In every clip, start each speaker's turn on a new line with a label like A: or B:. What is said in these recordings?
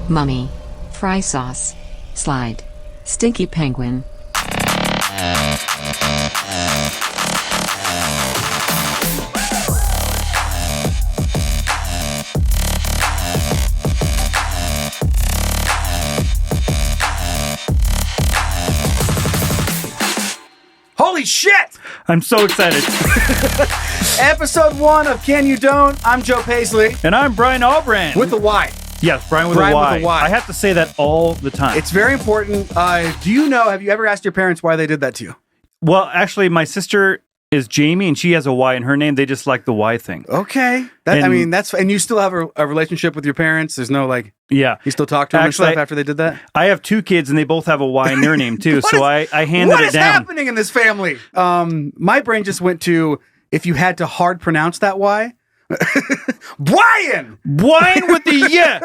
A: Mummy. Fry sauce. Slide. Stinky penguin.
B: Holy shit!
C: I'm so excited.
B: Episode 1 of Can You Don't? I'm Joe Paisley.
C: And I'm Brian Allbrand.
B: With the Y.
C: Yes, Brian with a Y. I have to say that all the time.
B: It's very important. Do you know, have you ever asked your parents why they did that to you?
C: Well, actually, my sister is Jamie, and she has a Y in her name. They just like the Y thing.
B: Okay. And you still have a relationship with your parents? There's no
C: Yeah.
B: You still talk to them and stuff after they did that?
C: I have 2 kids, and they both have a Y in their name, too. So I handed it down.
B: What is happening in this family? My brain just went to, if you had to hard pronounce that Y, Brian!
C: Brian with the yeah.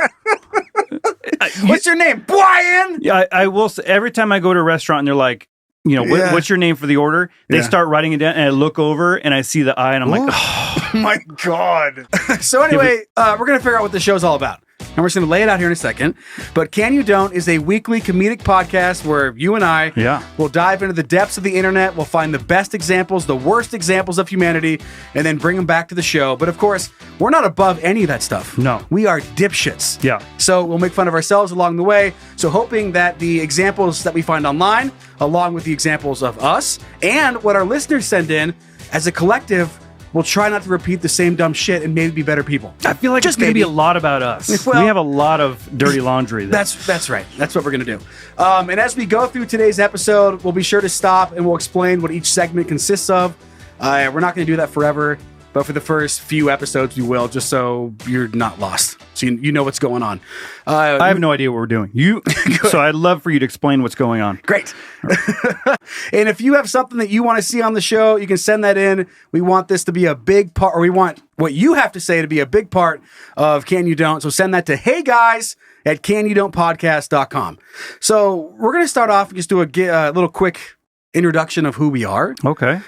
B: What's your name? Brian!
C: Yeah, I will say, every time I go to a restaurant and they're like, what's your name for the order? They start writing it down, and I look over and I see the I, and I'm like,
B: oh my God. So anyway, we're going to figure out what the show's all about. And we're just going to lay it out here in a second. But Can You Don't is a weekly comedic podcast where you and I will dive into the depths of the internet. We'll find the best examples, the worst examples of humanity, and then bring them back to the show. But of course, we're not above any of that stuff.
C: No.
B: We are dipshits.
C: Yeah.
B: So we'll make fun of ourselves along the way. So hoping that the examples that we find online, along with the examples of us, and what our listeners send in as a collective, we'll try not to repeat the same dumb shit and maybe be better people.
C: I feel like it's going to be a lot about us. We have a lot of dirty laundry.
B: That's right. That's what we're going to do. And as we go through today's episode, we'll be sure to stop and we'll explain what each segment consists of. We're not going to do that forever, but for the first few episodes, we will, just so you're not lost. So you know what's going on.
C: I have no idea what we're doing. So I'd love for you to explain what's going on.
B: Great. And if you have something that you want to see on the show, you can send that in. We want this to be a big part, or we want what you have to say to be a big part of Can You Don't. So send that to heyguys at canyoudontpodcast.com. So we're going to start off and just do a little quick introduction of who we are.
C: Okay.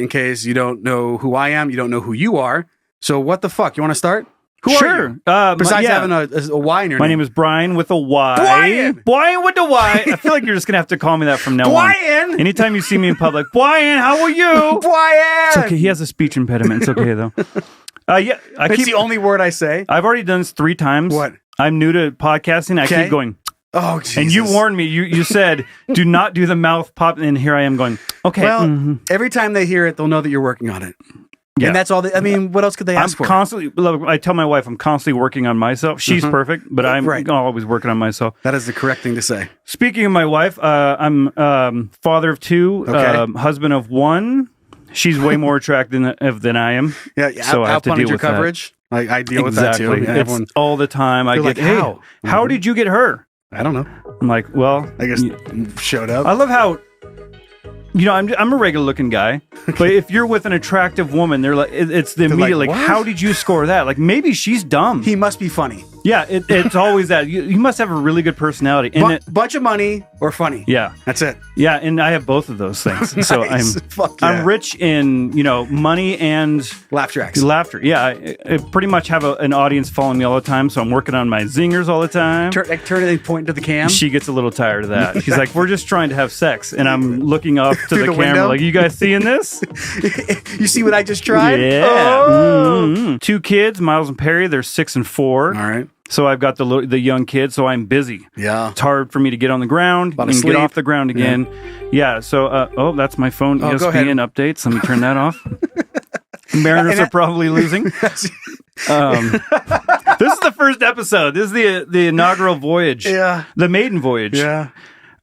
B: In case you don't know who I am, you don't know who you are. So what the fuck? You want to start? Who are you? Besides having a Y in your name.
C: My name is Brian with a Y. Brian with a Y. I feel like you're just going to have to call me that from now on.
B: Brian!
C: Anytime you see me in public, Brian, how are you?
B: Brian!
C: It's okay. He has a speech impediment. It's okay, though.
B: It's the only word I say.
C: I've already done this 3 times.
B: What?
C: I'm new to podcasting. I keep going.
B: Oh, Jesus.
C: And you warned me. You said, do not do the mouth pop. And here I am going, okay.
B: Well, every time they hear it, they'll know that you're working on it. Yeah. And that's all what else could they ask for?
C: I tell my wife I'm constantly working on myself. She's perfect, but I'm always working on myself.
B: That is the correct thing to say.
C: Speaking of my wife, I'm father of 2, husband of 1. She's way more attractive than I am.
B: Yeah, so I have to deal with coverage. I deal with that too. Yeah,
C: it's all the time. I get,
B: like,
C: how did you get her?
B: I don't know.
C: I'm like, well,
B: I guess showed up.
C: I love how, I'm a regular looking guy, but if you're with an attractive woman, they're like, it's the immediate, like, how did you score that? Like, maybe she's dumb.
B: He must be funny.
C: Yeah, it's always that. You must have a really good personality.
B: Bunch of money or funny.
C: Yeah.
B: That's it.
C: Yeah, and I have both of those things. Nice. So I'm rich in, money and
B: laugh tracks.
C: Laughter. Yeah, I pretty much have an audience following me all the time, so I'm working on my zingers all the time.
B: Turn it and point to the cam.
C: She gets a little tired of that. She's like, we're just trying to have sex. And I'm looking up to the camera
B: window?
C: like, you guys seeing this?
B: You see what I just tried?
C: Yeah.
B: Oh.
C: Mm-hmm. 2 kids, Miles and Perry. They're 6 and 4.
B: All right.
C: So I've got the young kids, so I'm busy.
B: Yeah.
C: It's hard for me to get on the ground and get off the ground again. Yeah, so, that's my phone. ESPN updates. Let me turn that off. Mariners are probably losing. This is the first episode. This is the inaugural voyage.
B: Yeah.
C: The maiden voyage.
B: Yeah.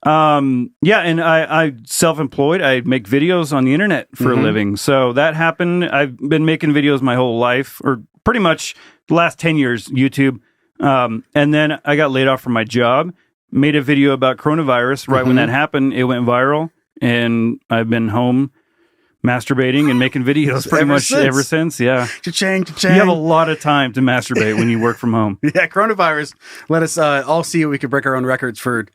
C: And I self-employed. I make videos on the internet for a living. So that happened. I've been making videos my whole life, or pretty much the last 10 years, YouTube. And then I got laid off from my job, made a video about coronavirus. Right when that happened, it went viral, and I've been home masturbating and making videos pretty much ever since. Yeah.
B: Cha-ching, cha-ching.
C: You have a lot of time to masturbate when you work from home.
B: Yeah, coronavirus let us all see we could break our own records for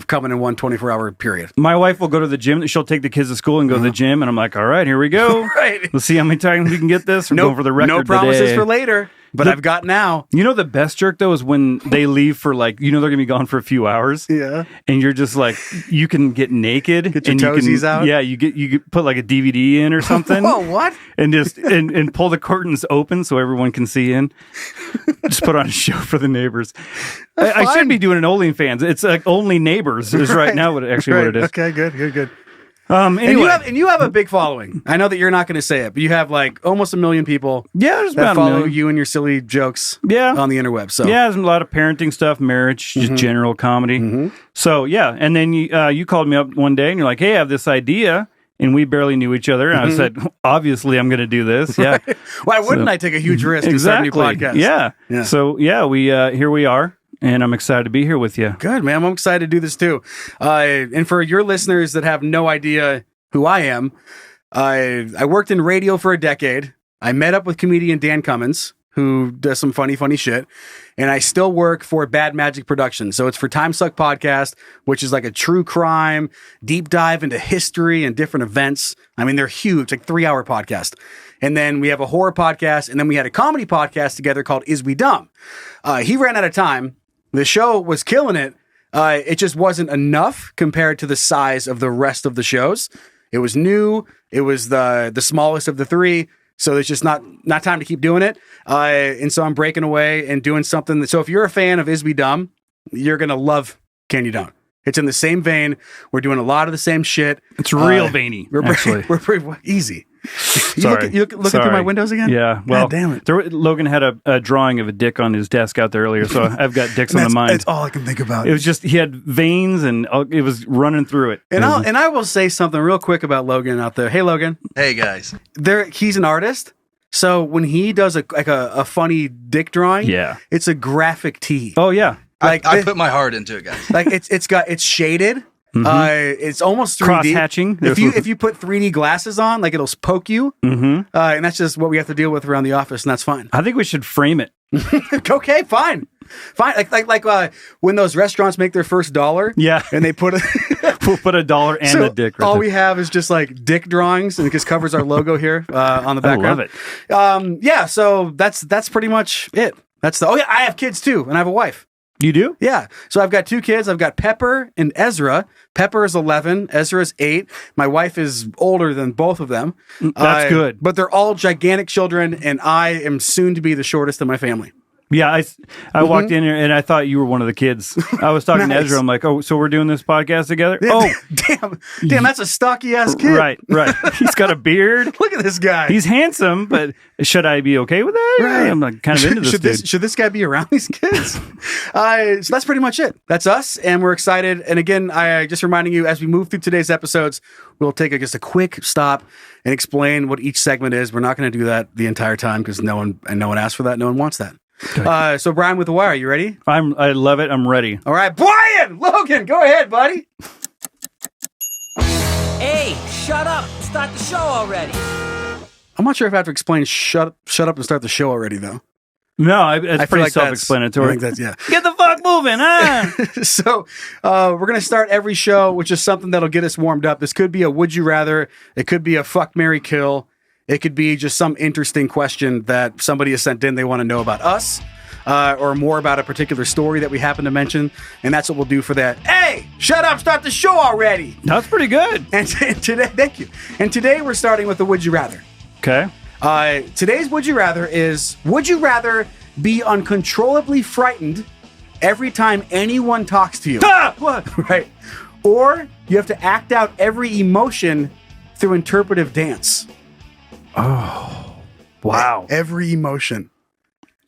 B: coming in one 24-hour period.
C: My wife will go to the gym. She'll take the kids to school and go to the gym, and I'm like, all right, here we go.
B: Right.
C: Let's see how many times we can get this. We're going for the record
B: No promises
C: today.
B: for later. but I've got now.
C: You know, the best jerk though is when they leave for like, they're going to be gone for a few hours.
B: Yeah.
C: And you're just like, you can get naked.
B: Get your
C: and
B: toesies out.
C: Yeah. You get put like a DVD in or something.
B: Whoa, what?
C: And just, and pull the curtains open so everyone can see in. Just put on a show for the neighbors. I should be doing an OnlyFans. It's like Only Neighbors is right now what it is.
B: Okay, good.
C: Anyway.
B: And you have a big following. I know that you're not going to say it, but you have like almost 1 million people.
C: Yeah, there's
B: that
C: about
B: follow
C: 1 million.
B: you and your silly jokes.
C: Yeah.
B: On the interweb. So
C: yeah, there's a lot of parenting stuff, marriage, just general comedy. So yeah, and then you called me up one day and you're like, "Hey, I have this idea." And we barely knew each other. And I said, obviously, I'm going to do this. Yeah.
B: Right. Why wouldn't I take a huge risk and start a new podcast?
C: Yeah. So, yeah, we here we are. And I'm excited to be here with you.
B: Good, man. I'm excited to do this, too. And for your listeners that have no idea who I am, I worked in radio for a decade. I met up with comedian Dan Cummins, who does some funny shit. And I still work for Bad Magic Productions. So it's for Time Suck Podcast, which is like a true crime, deep dive into history and different events. I mean, they're huge, like 3-hour podcast. And then we have a horror podcast. And then we had a comedy podcast together called Is We Dumb? He ran out of time. The show was killing it. It just wasn't enough compared to the size of the rest of the shows. It was new. It was the smallest of the three. So there's just not time to keep doing it. And so I'm breaking away and doing something. So if you're a fan of Is We Dumb, you're going to love Can You Don't. It's in the same vein. We're doing a lot of the same shit.
C: It's real veiny, actually.
B: We're pretty easy.
C: Sorry.
B: You looking through my windows again?
C: Yeah. Well,
B: God damn it.
C: Logan had a drawing of a dick on his desk out there earlier, so I've got dicks on the mind.
B: That's all I can think about.
C: It was just, he had veins and it was running through it.
B: And I will say something real quick about Logan out there. Hey, Logan.
D: Hey, guys.
B: He's an artist. So when he does a funny dick drawing, it's a graphic tee.
C: Oh, yeah.
D: Like I put my heart into it, guys.
B: Like it's shaded. It's almost 3D.
C: Cross-hatching.
B: If you put 3D glasses on, like it'll poke you. And that's just what we have to deal with around the office, and that's fine.
C: I think we should frame it.
B: Okay, fine. Like when those restaurants make their first $1.
C: Yeah.
B: And they put
C: we'll put $1 and a dick right
B: all
C: there.
B: we have is just like dick drawings, and it just covers our logo here on the background.
C: I love it.
B: Yeah, so that's pretty much it. I have kids too, and I have a wife.
C: You do?
B: Yeah. So I've got 2 kids. I've got Pepper and Ezra. Pepper is 11. Ezra is 8. My wife is older than both of them.
C: That's good.
B: But they're all gigantic children, and I am soon to be the shortest in my family.
C: Yeah, I walked in here and I thought you were one of the kids. I was talking to
B: Nice.
C: Ezra. I'm like, oh, so we're doing this podcast together?
B: Yeah,
C: Oh,
B: damn, that's a stocky ass kid.
C: right. He's got a beard.
B: Look at this guy.
C: He's handsome, but should I be okay with that?
B: Right.
C: I'm like kind of into this dude.
B: Should this guy be around these kids? So that's pretty much it. That's us, and we're excited. And again, I just reminding you, as we move through today's episodes, we'll take just a quick stop and explain what each segment is. We're not going to do that the entire time because no one asked for that. No one wants that. So Brian with the wire, you ready?
C: I love it. I'm ready.
B: All right, Brian, Logan, go ahead, buddy.
E: Hey, shut up! Start the show already.
B: I'm not sure if I have to explain shut up and start the show already, though.
C: No, it's
B: I feel
C: pretty
B: like
C: self-explanatory.
B: I think that's, yeah.
C: Get the fuck moving, huh?
B: So we're going to start every show with just something that'll get us warmed up. This could be a would you rather. It could be a fuck, marry, kill. It could be just some interesting question that somebody has sent in. They want to know about us or more about a particular story that we happen to mention. And that's what we'll do for that. Hey, shut up. Start the show already.
C: That's pretty good.
B: And today, thank you. And today we're starting with the would you rather.
C: Okay.
B: Today's would you rather is, would you rather be uncontrollably frightened every time anyone talks to you?
C: Ah! What?
B: Right. Or you have to act out every emotion through interpretive dance.
C: Oh, wow.
B: Every emotion.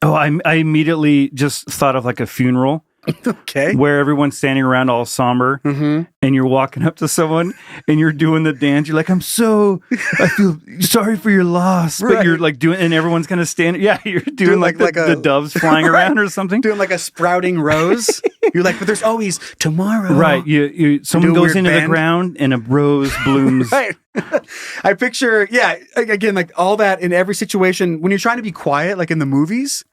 C: Oh, I immediately just thought of like a funeral.
B: Okay.
C: Where everyone's standing around all somber and you're walking up to someone and you're doing the dance. You're like, I feel sorry for your loss.
B: Right.
C: But you're like doing, and everyone's kind of standing. Yeah, you're doing like the doves flying around or something.
B: Doing like a sprouting rose. You're like, but there's always tomorrow.
C: Right. Someone goes into the ground and a rose blooms.
B: Right. I picture, again, like all that in every situation. When you're trying to be quiet, like in the movies.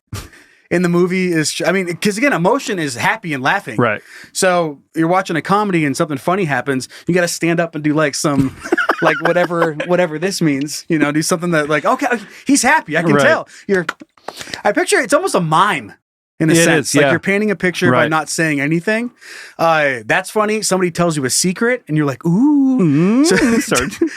B: In the movie because again, emotion is happy and laughing. Right. So you're watching a comedy and something funny happens. You got to stand up and do like some, like whatever this means, do something that like, okay, he's happy. I can tell. I picture it's almost a mime. In a sense, like you're painting a picture by not saying anything. That's funny. Somebody tells you a secret, and you're like, "Ooh!" So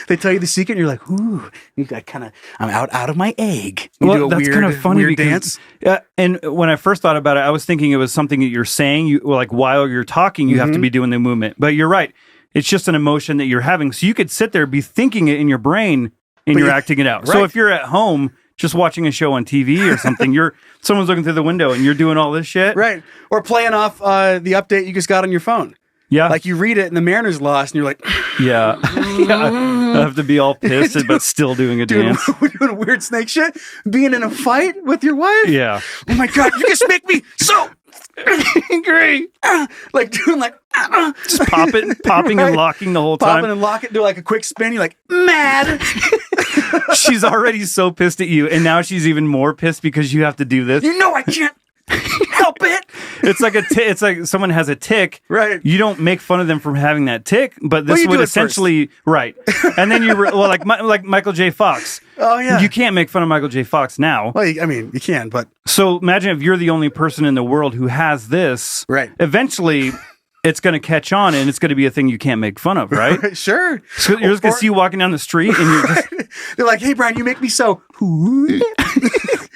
B: they tell you the secret, and you're like, "Ooh!" You got I'm out of my egg. You do a
C: that's kind of funny
B: weird
C: because,
B: dance.
C: Yeah, and when I first thought about it, I was thinking it was something that you're saying. You like while you're talking, you have to be doing the movement. But you're right. It's just an emotion that you're having. So you could sit there, be thinking it in your brain, and you're acting it out. Right. So if you're at home just watching a show on TV or something, someone's looking through the window and you're doing all this shit.
B: Right. Or playing off the update you just got on your phone.
C: Yeah.
B: Like you read it and the Mariners lost and you're like...
C: Yeah. I have to be all pissed but still doing a dance.
B: Doing weird snake shit. Being in a fight with your wife.
C: Yeah.
B: Oh my God, you just make me so angry. Like doing like...
C: Just popping and locking the whole time.
B: Popping and locking, do like a quick spin. You're like, mad.
C: She's already so pissed at you, and now she's even more pissed because you have to do this.
B: You know I can't help it.
C: It's like it's like someone has a tick.
B: Right.
C: You don't make fun of them for having that tick, but this would essentially right. And then like Michael J. Fox.
B: Oh yeah.
C: You can't make fun of Michael J. Fox now.
B: Well, I mean, you can, but
C: so imagine if you're the only person in the world who has this.
B: Right.
C: Eventually, it's going to catch on, and it's going to be a thing you can't make fun of, right?
B: Sure.
C: So you're just going to see you walking down the street, and you're just...
B: They're like, "Hey, Brian, you make me so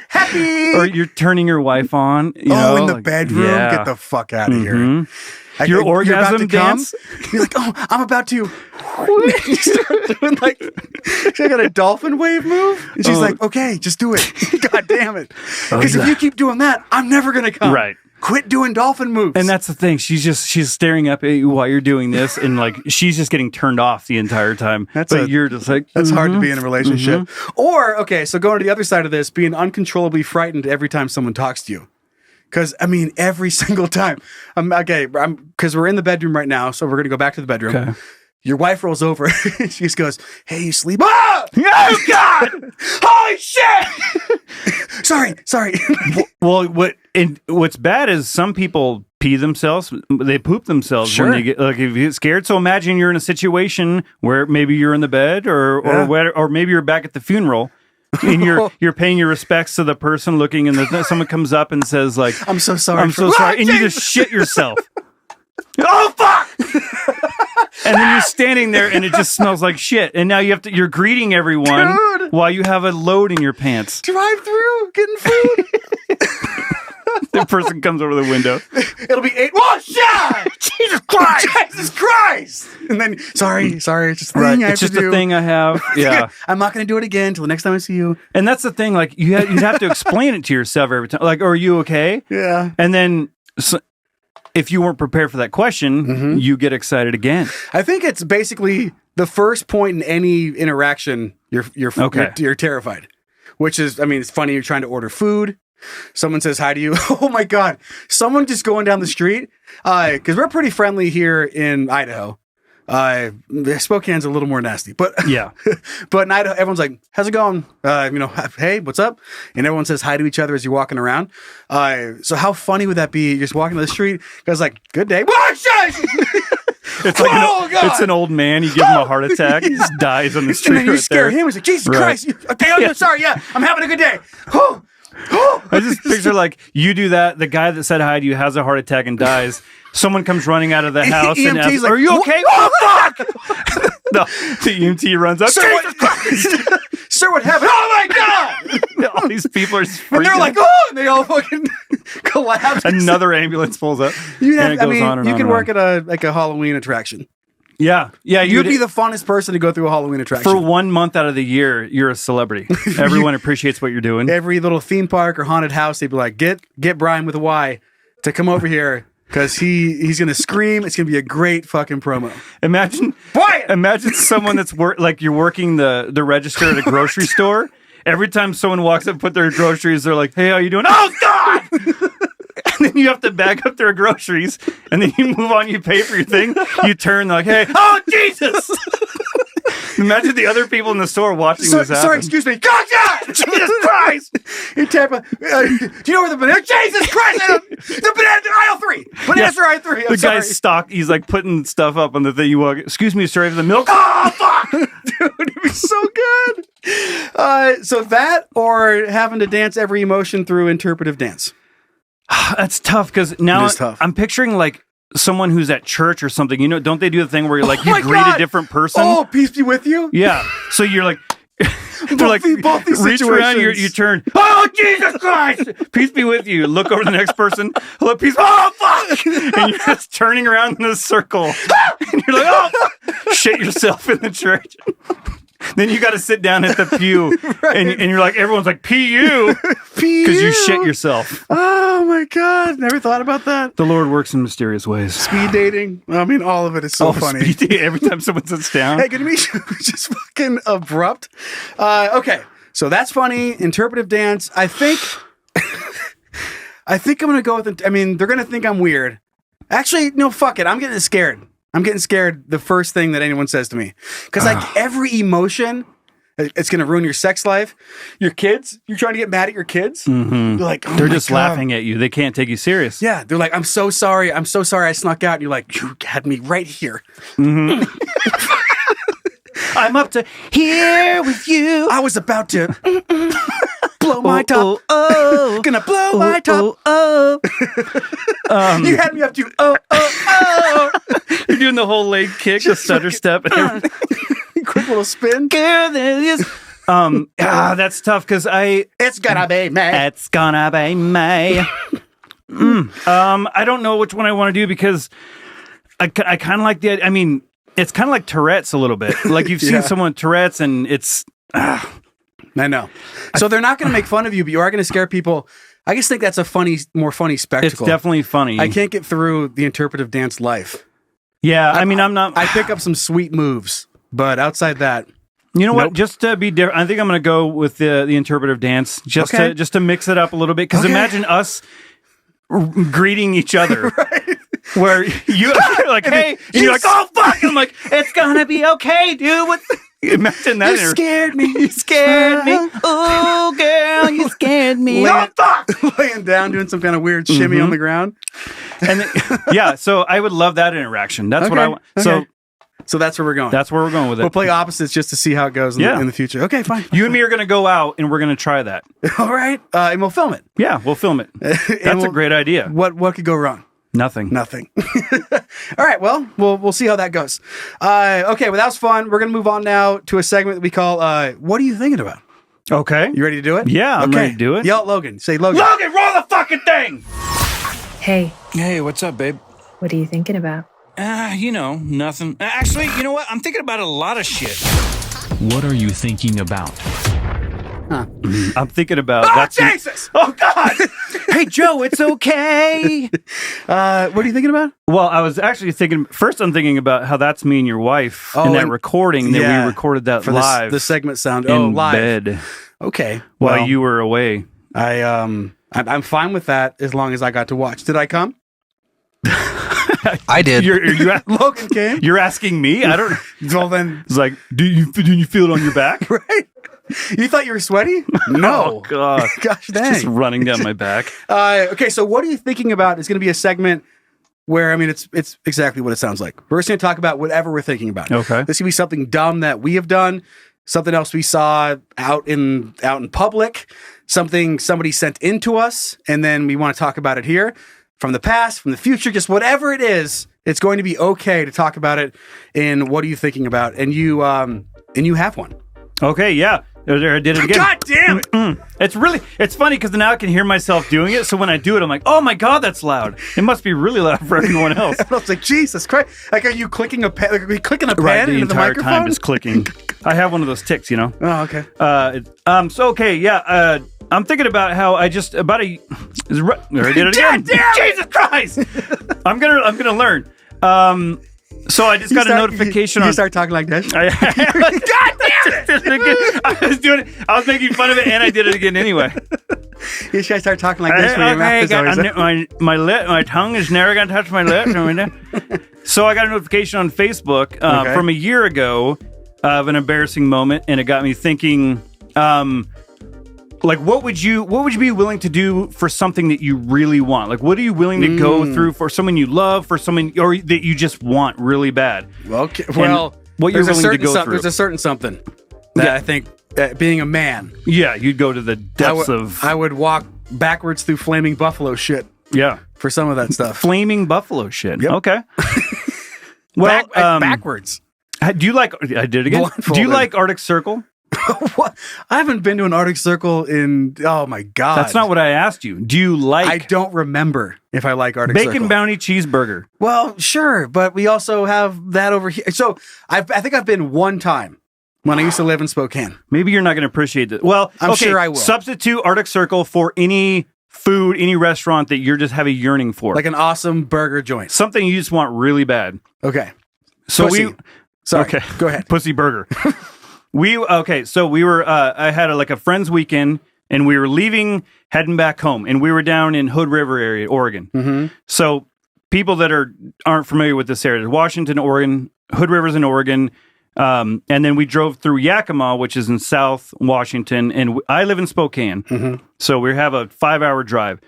B: happy."
C: Or you're turning your wife on. You know,
B: in the bedroom? Yeah. Get the fuck out of here.
C: Your orgasm dance?
B: You're like, "Oh, I'm about to." You start doing like, she got a dolphin wave move. And she's like, "Okay, just do it." God damn it. Because if you keep doing that, I'm never going to come.
C: Right.
B: Quit doing dolphin moves.
C: And that's the thing. She's staring up at you while you're doing this, and like she's just getting turned off the entire time. You're just like,
B: that's hard to be in a relationship. Or so going to the other side of this, being uncontrollably frightened every time someone talks to you. Because I mean, every single time. Because we're in the bedroom right now, so we're gonna go back to the bedroom. Okay. Your wife rolls over. She just goes, "Hey, you sleep?" Oh God! Holy shit! Sorry.
C: Well, what's bad is some people pee themselves. They poop themselves when they get if you get scared. So imagine you're in a situation where maybe you're in the bed, or maybe you're back at the funeral. And you're paying your respects to the person looking, and someone comes up and says like,
B: "I'm so sorry.
C: I'm so sorry," and you just shit yourself. Oh fuck! And then you're standing there, and it just smells like shit. And now you're greeting everyone while you have a load in your pants.
B: Drive through, getting food.
C: The person comes over the window.
B: It'll be 8. Oh shit! Jesus Christ! And then sorry, it's just a thing I have
C: it's just
B: to do.
C: a thing I have. Yeah,
B: I'm not going to do it again until the next time I see you.
C: And that's the thing. Like you'd have to explain it to yourself every time. Like, are you okay?
B: Yeah.
C: And then. If you weren't prepared for that question, you get excited again.
B: I think it's basically the first point in any interaction. You're terrified, which is, I mean, it's funny. You're trying to order food. Someone says hi to you. Oh my God! Someone just going down the street. Because we're pretty friendly here in Idaho. Spokane's a little more nasty, but
C: yeah.
B: But in Idaho, everyone's like, "How's it going? Hey, what's up?" And everyone says hi to each other as you're walking around. So how funny would that be? You're just walking down the street. Guy's like, "Good day."
C: It's like it's an old man. You give him a heart attack. He just dies on the street.
B: And then you scare him. He's like, "Jesus Christ! Okay, I'm sorry. Yeah, I'm having a good day."
C: I just picture like you do that. The guy that said hi to you has a heart attack and dies. Someone comes running out of the house and asks, like, "Are you okay?" Oh fuck! The EMT runs up.
B: Sir, what happened? Oh my God!
C: All these people are
B: and they're like, "Oh!" And they all fucking collapse.
C: Another ambulance pulls up.
B: You can work at a Halloween attraction.
C: Yeah.
B: You'd be the funnest person to go through a Halloween attraction.
C: For 1 month out of the year, you're a celebrity. Everyone appreciates what you're doing.
B: Every little theme park or haunted house, they'd be like, get Brian with a Y to come over here because he's going to scream. It's going to be a great fucking promo.
C: Imagine someone that's you're working the register at a grocery store. Every time someone walks up and put their groceries, they're like, "Hey, how you doing?" "Oh, God!" And then you have to bag up their groceries, and then you move on, you pay for your thing, you turn, like, "Hey, oh, Jesus!" Imagine the other people in the store watching this happen.
B: Sorry, excuse me. Gotcha! Jesus Christ! You tap do you know where the banana? Jesus Christ! The banana aisle 3! Bananas are aisle 3!
C: The guy's he's like putting stuff up on the thing. You walk, "Excuse me, sir, I have the milk." "Oh, fuck!"
B: it'd be so good. So that or having to dance every emotion through interpretive dance.
C: That's tough because now I'm picturing like someone who's at church or something. You know, don't they do the thing where you're like you greet a different person?
B: Oh, peace be with you.
C: Yeah. So you're like.
B: They're like, both these
C: reach
B: situations.
C: around, you turn, oh, Jesus Christ! Peace be with you. Look over the next person. Hello, peace. Oh, fuck! And you're just turning around in a circle. And you're like, oh, fuck! Shit yourself in the church. Then you got to sit down at the pew. Right. And you're like, everyone's like, PU. Because you shit yourself.
B: Oh, my God. Never thought about that.
C: The Lord works in mysterious ways.
B: Speed dating. I mean, all of it is so funny.
C: Speed dating. Every time someone sits down.
B: Hey, good to meet you. Just fucking abrupt. Okay. So that's funny. Interpretive dance. I think I'm going to go with it. I mean, they're going to think I'm weird. Actually, no, fuck it. I'm getting scared. I'm getting scared the first thing that anyone says to me. Because like every emotion, it's going to ruin your sex life. Your kids, you're trying to get mad at your kids.
C: Mm-hmm.
B: They're like,
C: they're just laughing at you. They can't take you serious.
B: Yeah. They're like, I'm so sorry. I'm so sorry I snuck out. And you're like, you had me right here.
C: Mm-hmm. I'm up to here with you.
B: I was about to blow my top. Gonna blow my top. You had me up to
C: You're doing the whole leg kick, the stutter step, and everything.
B: Quick little spin.
C: That's tough because
B: it's gonna be me.
C: It's gonna be me. I don't know which one I want to do because I kind of like the. I mean, it's kind of like Tourette's a little bit. Like you've seen someone with Tourette's, and it's.
B: I know. So they're not going to make fun of you, but you are going to scare people. I just think that's a more funny spectacle.
C: It's definitely funny.
B: I can't get through the interpretive dance life.
C: Yeah, I mean, I'm not.
B: I pick up some sweet moves, but outside that,
C: you know what? Just to be different, I think I'm going to go with the interpretive dance, just to mix it up a little bit. Because imagine us greeting each other. Right. Where you're like, hey, and you're like, oh, fuck. And I'm like, it's going to be okay, dude. Imagine that.
B: You scared me.
C: You scared me. Oh, girl, you scared me.
B: Laying down, doing some kind of weird shimmy on the ground.
C: And then, so I would love that interaction. That's what I want.
B: Okay. So that's where we're going.
C: That's where we're going with it.
B: We'll play opposites just to see how it goes in the future. Okay, fine.
C: You and me are going to go out and we're going to try that.
B: All right. And we'll film it.
C: Yeah, we'll film it. That's a great idea.
B: What could go wrong?
C: Nothing.
B: All right. Well, we'll see how that goes. Okay. Well, that was fun. We're going to move on now to a segment that we call, what are you thinking about?
C: Okay.
B: You ready to do it?
C: Yeah, I'm ready to do it.
B: Yell at Logan. Say, Logan.
C: Logan, roll the fucking thing!
F: Hey.
G: Hey, what's up, babe?
F: What are you thinking about?
G: Nothing. Actually, you know what? I'm thinking about a lot of shit.
H: What are you thinking about?
C: I'm thinking about...
B: Jesus!
C: Oh, God! Hey, Joe, it's okay.
B: What are you thinking about?
C: Well, I was actually thinking... First, I'm thinking about how that's me and your wife in that recording that we recorded that
B: for
C: live.
B: The segment sound.
C: In
B: live.
C: bed.
B: Okay.
C: While you were away.
B: I'm fine with that as long as I got to watch. Did I come?
D: I did.
B: Logan came.
C: You're asking me? I don't...
B: Well, then...
C: It's like, didn't you feel it on your back?
B: Right. You thought you were sweaty? No.
C: Oh, God.
B: Gosh dang.
C: It's just running down my back.
B: Okay, so what are you thinking about? It's going to be a segment where, I mean, it's exactly what it sounds like. We're just going to talk about whatever we're thinking about.
C: Okay.
B: This could be something dumb that we have done, something else we saw out in public, something somebody sent into us, and then we want to talk about it here. From the past, from the future, just whatever it is, it's going to be okay to talk about it in What Are You Thinking About? And you have one.
C: Okay, yeah. I did it again.
B: God damn it!
C: It's funny because now I can hear myself doing it. So when I do it, I'm like, oh my God, that's loud. It must be really loud for everyone else.
B: I was like, Jesus Christ! Like, are you clicking a pen? Like, are you clicking a pen
C: right,
B: into the
C: entire
B: microphone?
C: time is clicking. I have one of those ticks, you know.
B: Oh, okay.
C: I'm thinking about how I just I did it again. Jesus Christ! I'm gonna learn. So I just got a notification
B: You start talking like this?
C: God damn it! I was making fun of it and I did it again anyway.
B: You should start talking like this when your mouth is always
C: my tongue is never going to touch my lips. So I got a notification on Facebook from a year ago of an embarrassing moment, and it got me thinking, like, what would you be willing to do for something that you really want? Like, what are you willing to go through for someone you love, for someone or that you just want really bad?
B: Okay. Well,
C: what you're willing to go through.
B: There's a certain something that I think, being a man.
C: Yeah, you'd go to the depths of.
B: I would walk backwards through flaming buffalo shit.
C: Yeah.
B: For some of that stuff.
C: Flaming buffalo shit.
B: Yep.
C: Okay. Well,
B: backwards.
C: Do you like? I did it again. Do you like Arctic Circle?
B: What? I haven't been to an Arctic Circle in. Oh my god.
C: That's not what I asked you. Do you like?
B: I don't remember if I like Arctic Circle.
C: Bacon Bounty cheeseburger.
B: Well, sure, but we also have that over here. So I think I've been one time when I used to live in Spokane.
C: Maybe you're not going to appreciate it. Well,
B: I'm sure I will.
C: Substitute Arctic Circle for any food, any restaurant that you're just have a yearning for,
B: like an awesome burger joint,
C: something you just want really bad.
B: Okay.
C: So
B: Pussy. Okay, go ahead.
C: Pussy burger. So we were. I had a friend's weekend, and we were leaving, heading back home, and we were down in Hood River area, Oregon.
B: Mm-hmm.
C: So people that aren't familiar with this area, Washington, Oregon, Hood River's in Oregon, and then we drove through Yakima, which is in South Washington, and I live in Spokane, so we have a 5-hour drive.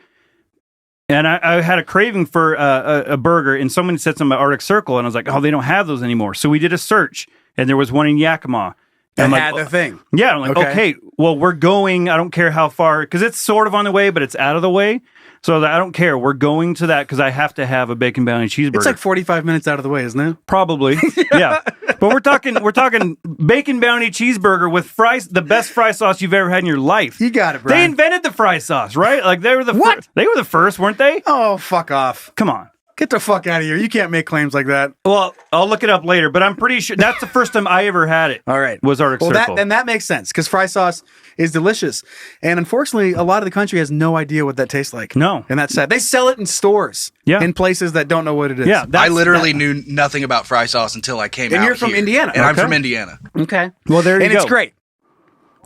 C: And I had a craving for a burger, and someone said something about Arctic Circle, and I was like, oh, they don't have those anymore. So we did a search, and there was one in Yakima.
B: That had the thing.
C: Yeah, I'm like, okay, well, we're going, I don't care how far, because it's sort of on the way, but it's out of the way. So I don't care. We're going to that because I have to have a Bacon Bounty cheeseburger.
B: It's like 45 minutes out of the way, isn't it?
C: Probably, yeah. But we're talking Bacon Bounty cheeseburger with fries, the best fry sauce you've ever had in your life.
B: You got it, Brian.
C: They invented the fry sauce, right? Like they were the they were the first, weren't they?
B: Oh, fuck off!
C: Come on.
B: Get the fuck out of here. You can't make claims like that.
C: Well, I'll look it up later, but I'm pretty sure that's the first time I ever had it.
B: All right.
C: Was Arctic Circle.
B: Then that makes sense because fry sauce is delicious. And unfortunately, a lot of the country has no idea what that tastes like.
C: No.
B: And that's sad. They sell it in stores.
C: Yeah.
B: In places that don't know what it is.
C: Yeah.
D: I literally knew nothing about fry sauce until I came out.
B: And you're from Indiana.
D: And I'm from Indiana.
B: Okay.
C: Well, there you go.
B: And it's great.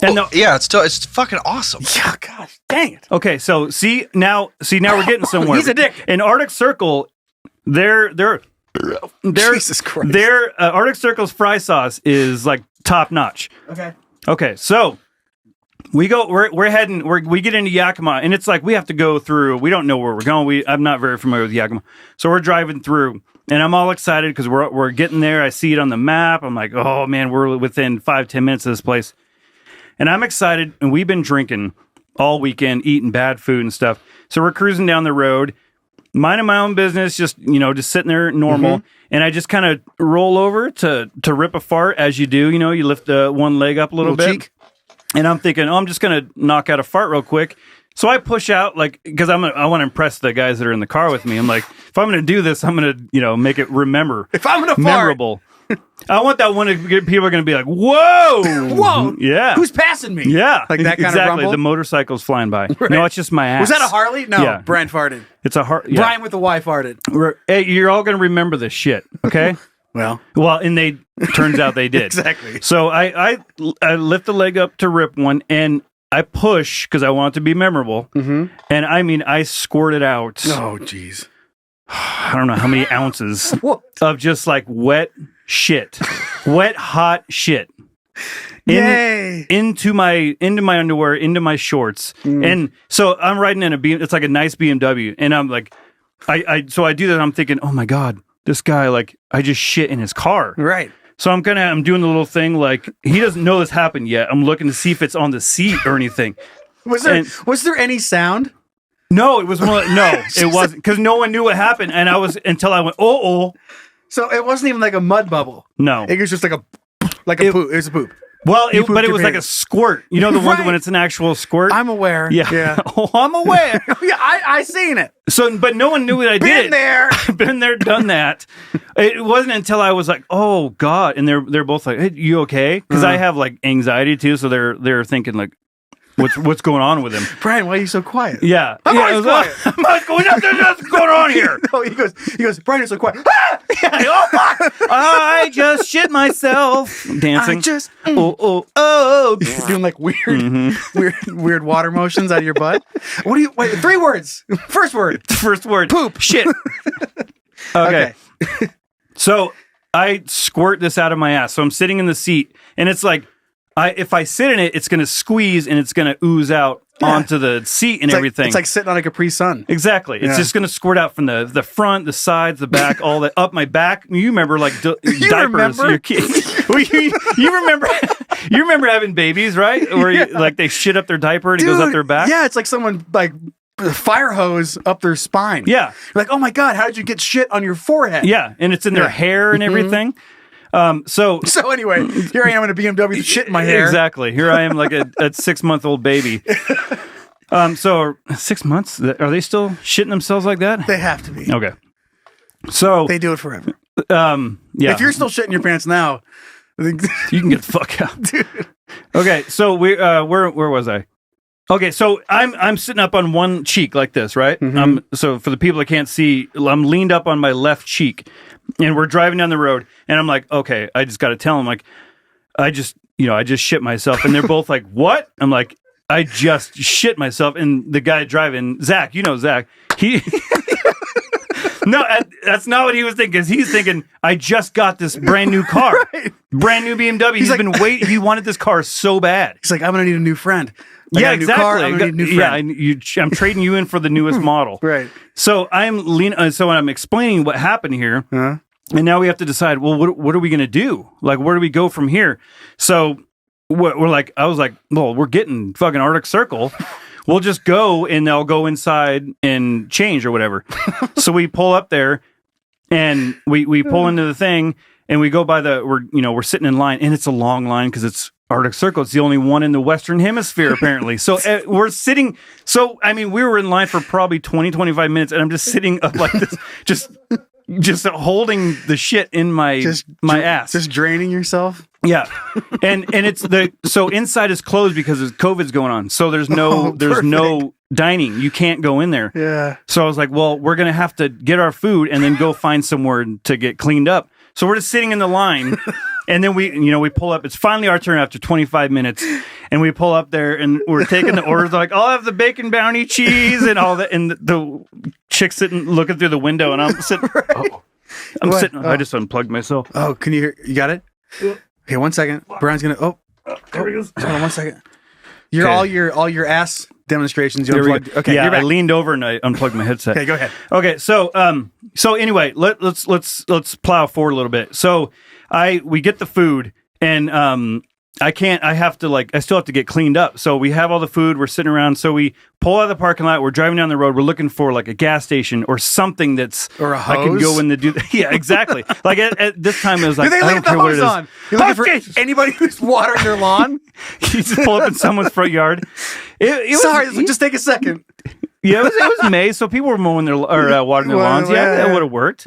C: And
D: yeah, it's fucking awesome.
B: Yeah, gosh, dang it.
C: Okay, so now we're getting somewhere.
B: He's addicted.
C: In Arctic Circle,
B: Jesus Christ.
C: Their Arctic Circle's fry sauce is like top notch. Okay, so we get into Yakima, and it's like we have to go through. We don't know where we're going. I'm not very familiar with Yakima, so we're driving through, and I'm all excited because we're getting there. I see it on the map. I'm like, oh man, we're within 5-10 minutes of this place, and I'm excited. And we've been drinking all weekend, eating bad food and stuff. So we're cruising down the road, minding my own business, just sitting there normal. And I just kind of roll over to rip a fart, as you do. You lift one leg up a little bit.
B: Cheek.
C: And I'm thinking, I'm just going to knock out a fart real quick. So I push out, because I want to impress the guys that are in the car with me. I'm like, if I'm going to do this, I'm going to, make it
B: If I'm going to
C: memorable. I want that one. People are going to be like, whoa, yeah,
B: who's passing me?
C: Yeah,
B: like that kind
C: exactly.
B: of rumble.
C: The motorcycle's flying by.
B: Right.
C: No, it's just my ass.
B: Was that a Harley? No,
C: Yeah.
B: Brian farted.
C: It's a Harley.
B: Brian with the Y farted.
C: Hey, you're all going to remember this shit, okay?
B: Well,
C: and turns out they did.
B: Exactly.
C: So I lift the leg up to rip one, and I push because I want it to be memorable. And I squirted out.
B: Oh, jeez.
C: I don't know how many ounces of just like wet shit, wet hot shit. Into my underwear, into my shorts, and so I'm riding in it's like a nice BMW, and I'm like, I do that. I'm thinking, oh my god, this guy, like, I just shit in his car,
B: right?
C: So I'm doing the little thing, like he doesn't know this happened yet. I'm looking to see if it's on the seat or anything.
B: Was there any sound?
C: No, it was it wasn't, because no one knew what happened, and until I went, oh.
B: So it wasn't even like a mud bubble.
C: No,
B: it was just like a poop. It was a poop.
C: Well, but it was like a squirt. You know the one when it's an actual squirt?
B: I'm aware.
C: Yeah. Oh, I'm aware.
B: Yeah, I seen it.
C: So, but no one knew what I did.
B: Been there.
C: Been there, done that. It wasn't until I was like, oh God. And they're both like, hey, you okay? Because I have like anxiety too. So they're thinking like, what's going on with him?
B: Brian, why are you so quiet?
C: Yeah.
B: I'm always quiet.
C: I'm always going, what's going on here?
B: No, he goes, Brian, you're so quiet. Ah!
C: Yeah, oh fuck! I just shit myself. Dancing.
B: I just
C: oh.
B: Doing like weird water motions out of your butt. Wait, 3 words. First word.
C: Poop. Shit. Okay. So I squirt this out of my ass. So I'm sitting in the seat, and it's like, if I sit in it, it's going to squeeze and it's going to ooze out onto the seat and everything.
B: It's like sitting on a Capri Sun.
C: Exactly. It's just going to squirt out from the front, the sides, the back, all that up my back. You remember like diapers
B: remember?
C: your kids. Well, you remember you remember having babies, right? Where like they shit up their diaper and it goes up their back.
B: Yeah, it's like someone like fire hose up their spine.
C: Yeah.
B: You're like, oh my God, how did you get shit on your forehead?
C: Yeah, and it's in their hair and everything. So
B: anyway, here I am in a BMW with shit in my hair.
C: Exactly. Here I am like a 6-month-old baby. So 6 months? Are they still shitting themselves like that?
B: They have to be.
C: Okay. So
B: they do it forever.
C: Yeah.
B: If you're still shitting your pants now,
C: you can get the fuck out. Dude. Okay, so we where was I? Okay, so I'm sitting up on one cheek like this, right? So for the people that can't see, I'm leaned up on my left cheek, and we're driving down the road, and I'm like, okay, I just got to tell them, like, I just shit myself, and they're both like, what? I'm like, I just shit myself, and the guy driving, Zach, Zach, he. No, that's not what he was thinking. He's thinking, I just got this brand new car, brand new BMW. He's been waiting. He wanted this car so bad.
B: He's like, I'm gonna need a new friend.
C: Yeah, exactly.
B: I'm gonna need a new friend.
C: Yeah, I'm trading you in for the newest model.
B: Right.
C: So so I'm explaining what happened here, and now we have to decide. Well, what are we gonna do? Like, where do we go from here? So we're like, I was like, well, we're getting fucking Arctic Circle. We'll just go and they'll go inside and change or whatever. So we pull up there and we pull into the thing and we go by we're sitting in line and it's a long line because it's Arctic Circle. It's the only one in the Western Hemisphere apparently. So we're sitting. So, I mean, we were in line for probably 25 minutes and I'm just sitting up like this, just holding the shit in my ass.
B: Just draining yourself.
C: Yeah. And it's so inside is closed because COVID's going on. So there's no dining. You can't go in there.
B: Yeah.
C: So I was like, well, we're going to have to get our food and then go find somewhere to get cleaned up. So we're just sitting in the line and then we pull up. It's finally our turn after 25 minutes and we pull up there and we're taking the orders. Like, I'll have the bacon bounty cheese and all that. And the chick's sitting looking through the window and I'm sitting. Right. I just unplugged myself.
B: Oh, can you hear? You got it? Okay, 1 second. Brian's gonna. There he goes. Hold on 1 second. All your ass demonstrations. You unplugged. Okay,
C: yeah, I leaned over and I unplugged my headset.
B: Okay, go ahead.
C: Okay, so anyway, let's plow forward a little bit. So we get the food and I still have to get cleaned up. So we have all the food, we're sitting around. So we pull out of the parking lot, we're driving down the road, we're looking for like a gas station or something
B: or a hose.
C: I can go in the yeah, exactly. Like at this time it was like,
B: do they leave the hose on? You're looking for anybody who's watering their lawn?
C: You just pull up in someone's front yard.
B: Just take a second.
C: Yeah, it was May, so people were mowing watering their lawns. Yeah, that would have worked.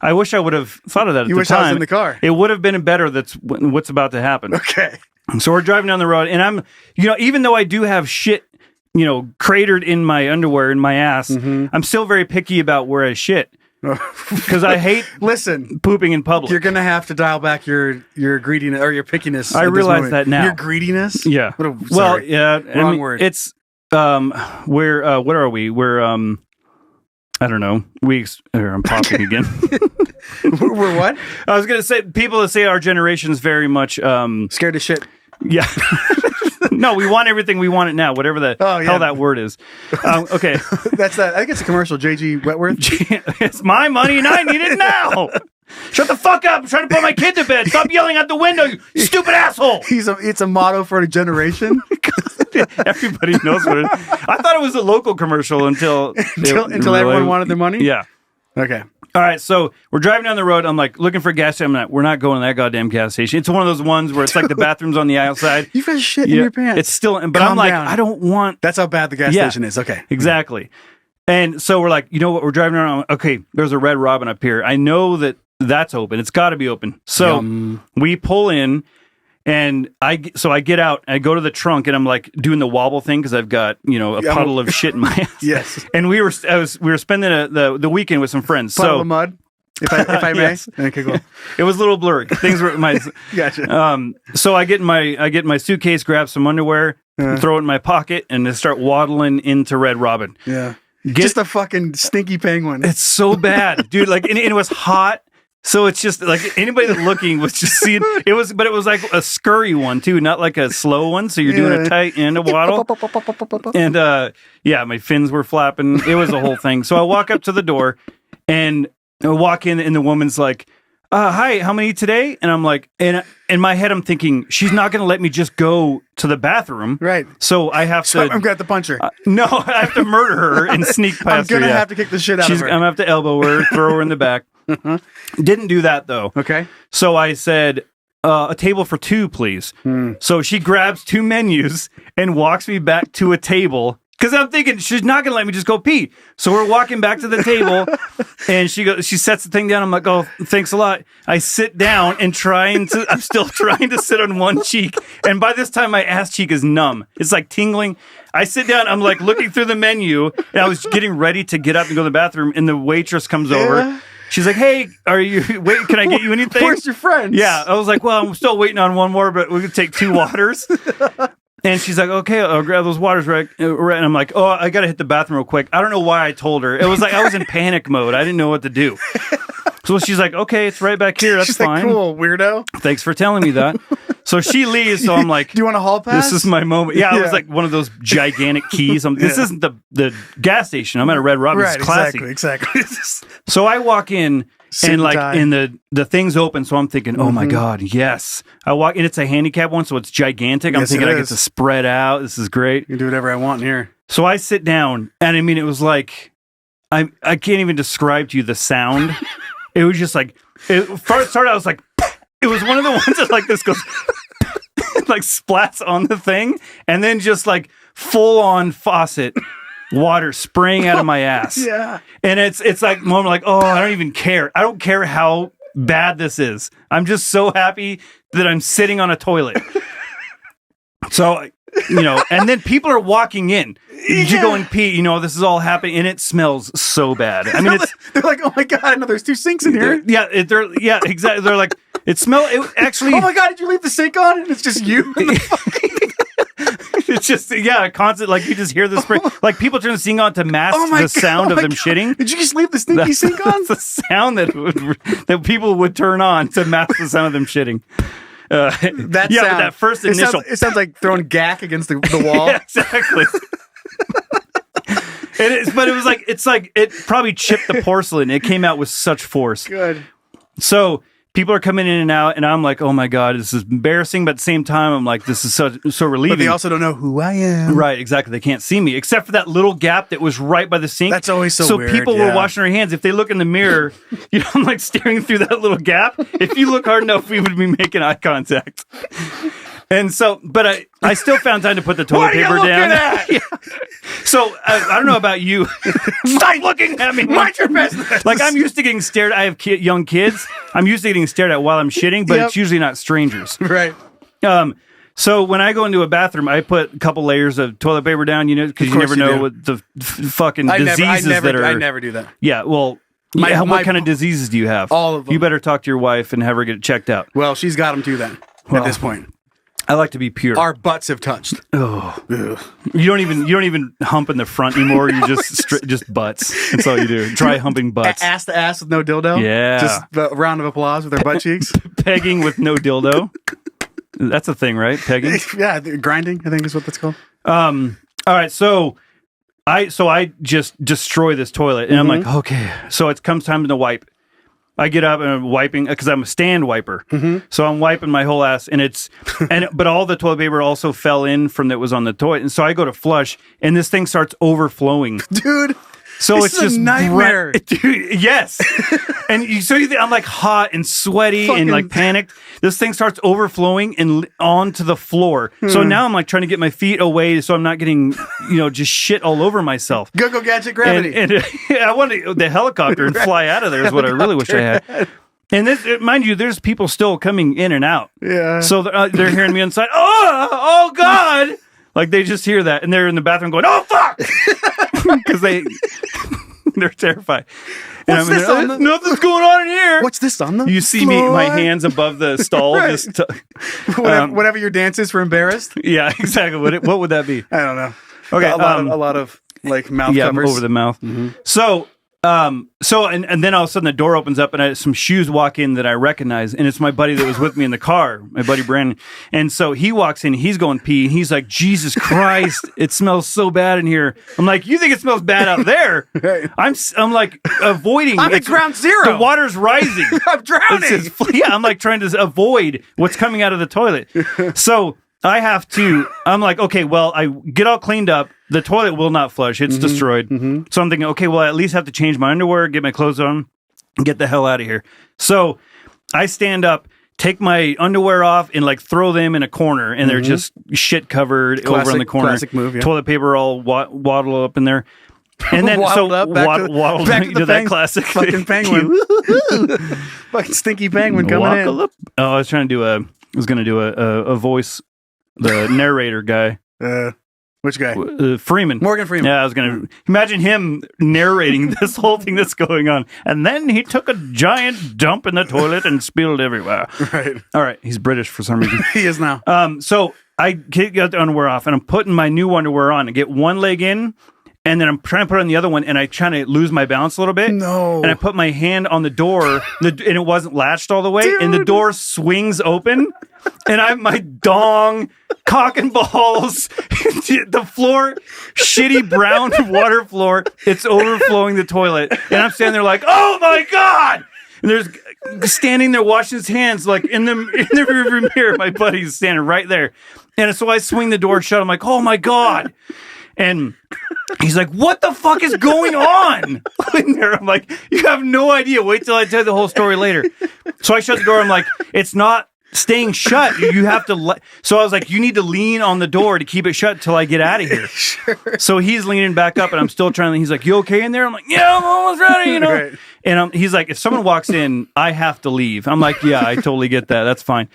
C: I wish I would have thought of that at the time.
B: You wish I was in the car.
C: It would have been better. That's what's about to happen.
B: Okay.
C: So we're driving down the road, and I'm, even though I do have shit, cratered in my underwear, in my ass, I'm still very picky about where I shit. Because I hate pooping in public.
B: You're going to have to dial back your greediness or your pickiness.
C: I realize that now.
B: Your greediness?
C: Yeah. Wrong
B: word.
C: It's, what are we? We're, I don't know. I'm popping again.
B: We're what?
C: I was going to say, people that say our generation's very much...
B: scared of shit.
C: Yeah. No, we want everything. We want it now, whatever the hell that word is. Okay.
B: That's that. I think it's a commercial, J.G. Wentworth.
C: It's my money and I need it now. Shut the fuck up. I'm trying to put my kid to bed. Stop yelling out the window, you stupid asshole.
B: It's a motto for a generation.
C: Everybody knows what it is. I thought it was a local commercial until
B: everyone wanted their money?
C: Yeah.
B: Okay.
C: All right, so we're driving down the road. I'm like looking for a gas station. We're not going to that goddamn gas station. It's one of those ones where it's like the bathroom's on the outside.
B: You've got shit in your pants.
C: It's still, but I'm like, I don't want.
B: That's how bad the gas station is. Okay.
C: Exactly. And so we're like, you know what? We're driving around. Okay, there's a Red Robin up here. I know that's open. It's got to be open. So we pull in. And I get out, I go to the trunk, and I'm like doing the wobble thing because I've got a puddle of shit in my ass.
B: Yes.
C: And we were spending the weekend with some friends.
B: Puddle of mud, if I may.
C: Yes.
B: Okay, cool.
C: It was a little blurry. Things were
B: Gotcha.
C: So I get my suitcase, grab some underwear, throw it in my pocket, and then start waddling into Red Robin.
B: Yeah. Just a fucking stinky penguin.
C: It's so bad, dude. Like, and it was hot. So it's just like anybody that looking was just seeing it was, but it was like a scurry one too, not like a slow one. So you're doing a tight and a waddle. And my fins were flapping. It was a whole thing. So I walk up to the door and I walk in, and the woman's like, hi, how many today? And I'm like, and in my head, I'm thinking, she's not going to let me just go to the bathroom.
B: Right.
C: So I have to.
B: I'm going to have to punch her.
C: No, I have to murder her and sneak past her.
B: I'm going to have to kick the shit out of her.
C: I'm going to have to elbow her, throw her in the back. Didn't do that, though.
B: Okay.
C: So I said, a table for 2, please. So she grabs 2 menus and walks me back to a table. Because I'm thinking she's not going to let me just go pee. So we're walking back to the table, and she sets the thing down. I'm like, oh, thanks a lot. I sit down and I'm still trying to sit on one cheek. And by this time, my ass cheek is numb. It's like tingling. I sit down. I'm like looking through the menu, and I was getting ready to get up and go to the bathroom. And the waitress comes over. She's like, hey, can I get you anything?
B: Where's your friends?
C: Yeah. I was like, well, I'm still waiting on one more, but we could take 2 waters. And she's like, okay, I'll grab those waters, right? And I'm like, oh, I got to hit the bathroom real quick. I don't know why I told her. It was like I was in panic mode. I didn't know what to do. So she's like, okay, it's right back here. That's
B: she's
C: fine.
B: Like, cool, weirdo.
C: Thanks for telling me that. So she leaves. So I'm like,
B: do you want a hall pass?
C: This is my moment. Yeah, it was like one of those gigantic keys. This isn't the gas station. I'm at a Red Robin.
B: Right,
C: it's classy.
B: Exactly.
C: So I walk in. And like the thing's open, so I'm thinking, oh my God, yes. I walk and it's a handicap one, so it's gigantic. I'm thinking I get to spread out. This is great.
B: You can do whatever I want in here.
C: So I sit down, and I mean, it was like I can't even describe to you the sound. It was just like first started. I was like, it was one of the ones that like this goes like splats on the thing, and then just like full on faucet. Water spraying out of my ass.
B: Yeah.
C: And it's like a moment like, oh, I don't even care. I don't care how bad this is. I'm just so happy that I'm sitting on a toilet. So, and then people are walking in. You go and pee, this is all happening, and it smells so bad. I mean,
B: they're like, oh my God, I know there's 2 sinks in here.
C: Yeah, exactly. They're like, it actually.
B: Oh my God, did you leave the sink on? And it's just you.
C: It's just, constant, like you just hear the spray. Like people turn the sink on to mask the sound of them shitting.
B: Did you just leave the stinky sink on?
C: That's the sound that people would turn on to mask the sound of them shitting.
B: That sound.
C: That first initial.
B: It sounds like throwing gack against the wall.
C: Yeah, exactly. But it was like, it probably chipped the porcelain. It came out with such force.
B: Good.
C: So people are coming in and out, and I'm like, oh my God, this is embarrassing. But at the same time, I'm like, this is so relieving.
B: But they also don't know who I am.
C: Right, exactly. They can't see me, except for that little gap that was right by the sink.
B: That's always so weird.
C: So people were washing their hands. If they look in the mirror, I'm like staring through that little gap. If you look hard enough, we would be making eye contact. And so, but I still found time to put the toilet paper down. Yeah. So I don't know about you. Stop looking at me.
B: Mind your business.
C: Like I'm used to getting stared. I have young kids. I'm used to getting stared at while I'm shitting, but it's usually not strangers.
B: Right.
C: So when I go into a bathroom, I put a couple layers of toilet paper down. Because you never know what the fucking diseases that are.
B: I never do that.
C: Yeah. Well. What kind of diseases do you have?
B: All of them.
C: You better talk to your wife and have her get it checked out.
B: Well, she's got them too then. At this point.
C: I like to be pure.
B: Our butts have touched.
C: Oh, you don't even hump in the front anymore. You just butts. That's all you do. Try humping butts.
B: Ass to ass with no dildo.
C: Yeah.
B: Just a round of applause with their butt cheeks.
C: Pegging with no dildo. That's a thing, right? Pegging.
B: Yeah, grinding. I think is what that's called.
C: All right. So I just destroy this toilet, and I'm like, okay. So it comes time to wipe. I get up and I'm wiping because I'm a stand wiper. So I'm wiping my whole ass, but all the toilet paper also fell in from that was on the toilet. And so I go to flush, and this thing starts overflowing.
B: Dude.
C: So
B: it's just a nightmare.
C: Dude, yes. And I'm like hot and sweaty and like panicked. This thing starts overflowing and onto the floor. So now I'm like trying to get my feet away so I'm not getting, just shit all over myself.
B: Go gadget gravity.
C: And I want the helicopter and fly out of there is what I really wish I had. And this, mind you, there's people still coming in and out.
B: Yeah.
C: So they're hearing me inside. Oh God. Like they just hear that and they're in the bathroom going, oh fuck. Because they're terrified.
B: What's this on the...
C: Nothing's going on in here.
B: What's this on the
C: You see
B: floor?
C: me, my hands above the stall.
B: Right.
C: Just
B: whatever your dance is for embarrassed.
C: Yeah, exactly. What would that be?
B: I don't know.
C: Okay,
B: a lot of like mouth covers
C: over the mouth. So So then all of a sudden the door opens up and some shoes walk in that I recognize, and it's my buddy that was with me in the car, my buddy Brandon. And so he walks in, he's going pee, and he's like, Jesus Christ, it smells so bad in here. I'm like, you think it smells bad out there?
B: Right.
C: I'm like avoiding.
B: I'm at ground zero.
C: The water's rising.
B: I'm drowning.
C: I'm like trying to avoid what's coming out of the toilet. So I'm like, okay, well, I get all cleaned up. The toilet will not flush. It's destroyed. So I'm thinking, okay, well, I at least have to change my underwear, get my clothes on, and get the hell out of here. So I stand up, take my underwear off, and like throw them in a corner, and they're just shit covered over in the corner.
B: Classic move, yeah.
C: Toilet paper all waddle up in there. And then
B: waddled up, back to
C: that classic
B: fucking penguin. Fucking stinky penguin coming in.
C: Oh, I was trying to do a voice, the narrator guy.
B: Which guy?
C: Freeman.
B: Morgan Freeman.
C: Yeah, I was going to imagine him narrating this whole thing that's going on. And then he took a giant dump in the toilet and spilled everywhere.
B: Right.
C: All right. He's British for some reason.
B: He is now.
C: So I get the underwear off and I'm putting my new underwear on and get one leg in. And then I'm trying to put on the other one, and I try to lose my balance a little bit.
B: No.
C: And I put my hand on the door, and it wasn't latched all the way, and the door swings open, and I have my dong, cock and balls, the floor, shitty brown water floor. It's overflowing the toilet, and I'm standing there like, oh my God! And there's standing there washing his hands like in the rearview mirror. My buddy's standing right there, and so I swing the door shut. I'm like, oh my God! And he's like, what the fuck is going on in there? I'm like, you have no idea. Wait till I tell you the whole story later. So I shut the door. I'm like, it's not staying shut. You have to So I was like, you need to lean on the door to keep it shut till I get out of here.
B: Sure.
C: So he's leaning back up and I'm still trying to, he's like, you okay in there? I'm like, yeah, I'm almost ready, you know?
B: Right.
C: And he's like, if someone walks in, I have to leave. I'm like, yeah, I totally get that. That's fine.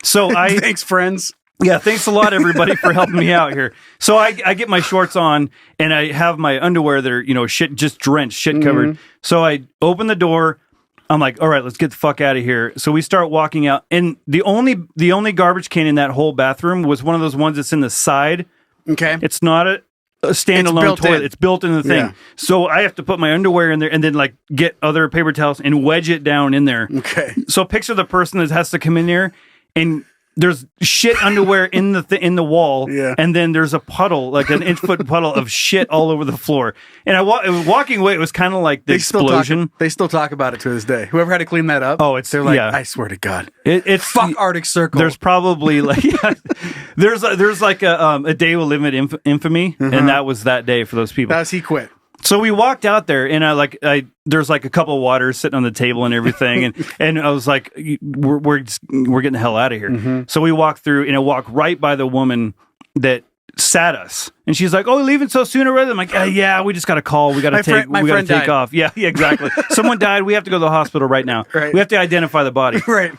C: So
B: Thanks, friends.
C: Yeah, thanks a lot, everybody, for helping me out here. So I get my shorts on, and I have my underwear that are, just drenched, shit covered. So I open the door. I'm like, all right, let's get the fuck out of here. So we start walking out, and the only garbage can in that whole bathroom was one of those ones that's in the side.
B: Okay.
C: It's not a standalone toilet. It's built in the thing.
B: Yeah.
C: So I have to put my underwear in there and then like get other paper towels and wedge it down in there.
B: Okay.
C: So picture the person that has to come in there and there's shit underwear in the wall, and then there's a puddle, like an inch-foot puddle of shit all over the floor. And walking away, it was kind of like the explosion.
B: They still talk about it to this day. Whoever had to clean that up, they're like, I swear to God,
C: it's
B: fuck Arctic Circle.
C: There's probably like, there's like a day will live in infamy, and that was that day for those people.
B: That's he quit.
C: So we walked out there, and there's like a couple of waters sitting on the table and everything, and I was like, we're getting the hell out of here. So we walked through, and I walked right by the woman that sat us, and she's like, "Oh, leaving so soon already?" I'm like, "Yeah, we just got a call. We got to take off." Yeah, exactly. Someone died. We have to go to the hospital right now.
B: Right.
C: We have to identify the body.
B: Right.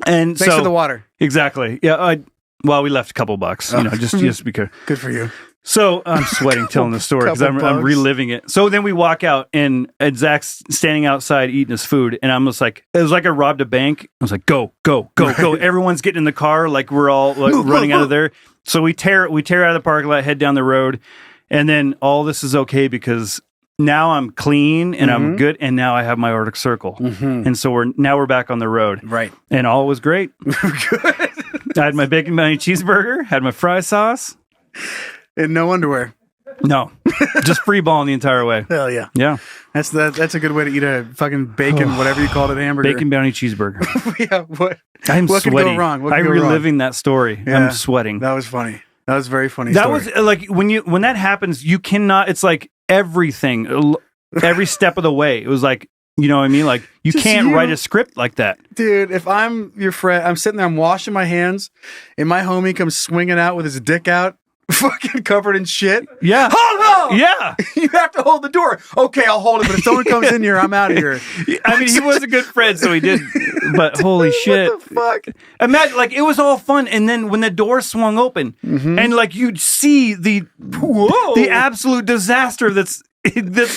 C: And
B: thanks
C: so
B: for the water.
C: Exactly. Yeah. Well, we left a couple bucks. Just because.
B: Good for you.
C: So I'm sweating telling the story because I'm reliving it. So then we walk out and Zach's standing outside eating his food. And I'm just like, it was like I robbed a bank. I was like, go. Everyone's getting in the car. Like we're all running out of there. So we tear out of the parking lot, head down the road. And then all this is okay because now I'm clean and I'm good. And now I have my Arctic Circle. And so we're back on the road.
B: Right.
C: And all was great.
B: Good.
C: I had my bacon brownie cheeseburger, had my fry sauce.
B: And no underwear.
C: No, just free balling the entire way.
B: Hell yeah.
C: Yeah.
B: That's a good way to eat a fucking bacon, whatever you called it, hamburger.
C: Bacon brownie cheeseburger.
B: Yeah, what
C: I'm
B: could
C: sweating.
B: go wrong?
C: I'm reliving that story. Yeah, I'm sweating.
B: That was funny. That was very funny.
C: That was like when that happens, you cannot. It's like everything, every step of the way. It was like, you know what I mean? Like you can't write a script like that.
B: Dude, if I'm your friend, I'm sitting there, I'm washing my hands, and my homie comes swinging out with his dick out, fucking covered in shit.
C: Yeah.
B: Hold on!
C: Yeah.
B: You have to hold the door. Okay, I'll hold it, but if someone comes in here, I'm out of here.
C: I mean, he was a good friend, so he did. But holy shit.
B: What the fuck?
C: Imagine, like, it was all fun, and then when the door swung open, and like you'd see the absolute disaster that's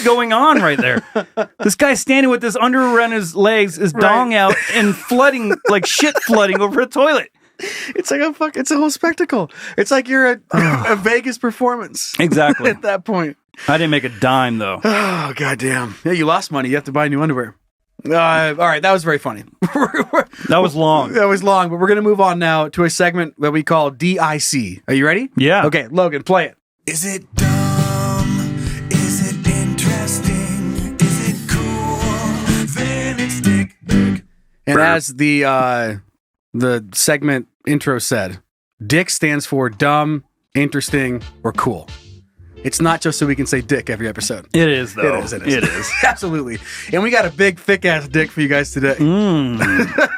C: going on right there. This guy standing with this underwear around his legs, his dong out, and flooding, like shit flooding over a toilet.
B: It's like it's a whole spectacle. It's like you're a Vegas performance.
C: Exactly.
B: At that point.
C: I didn't make a dime though.
B: Oh, goddamn. Yeah, you lost money. You have to buy new underwear. All right, that was very funny.
C: That was long.
B: That was long, but we're going to move on now to a segment that we call DIC. Are you ready?
C: Yeah.
B: Okay, Logan, play it.
I: Is it dumb? Is it interesting? Is it cool? Then it's Dick.
B: And as the segment intro said, Dick stands for dumb, interesting, or cool. It's not just so we can say dick every episode.
C: It is, though.
B: It is. Absolutely. And we got a big, thick-ass dick for you guys today.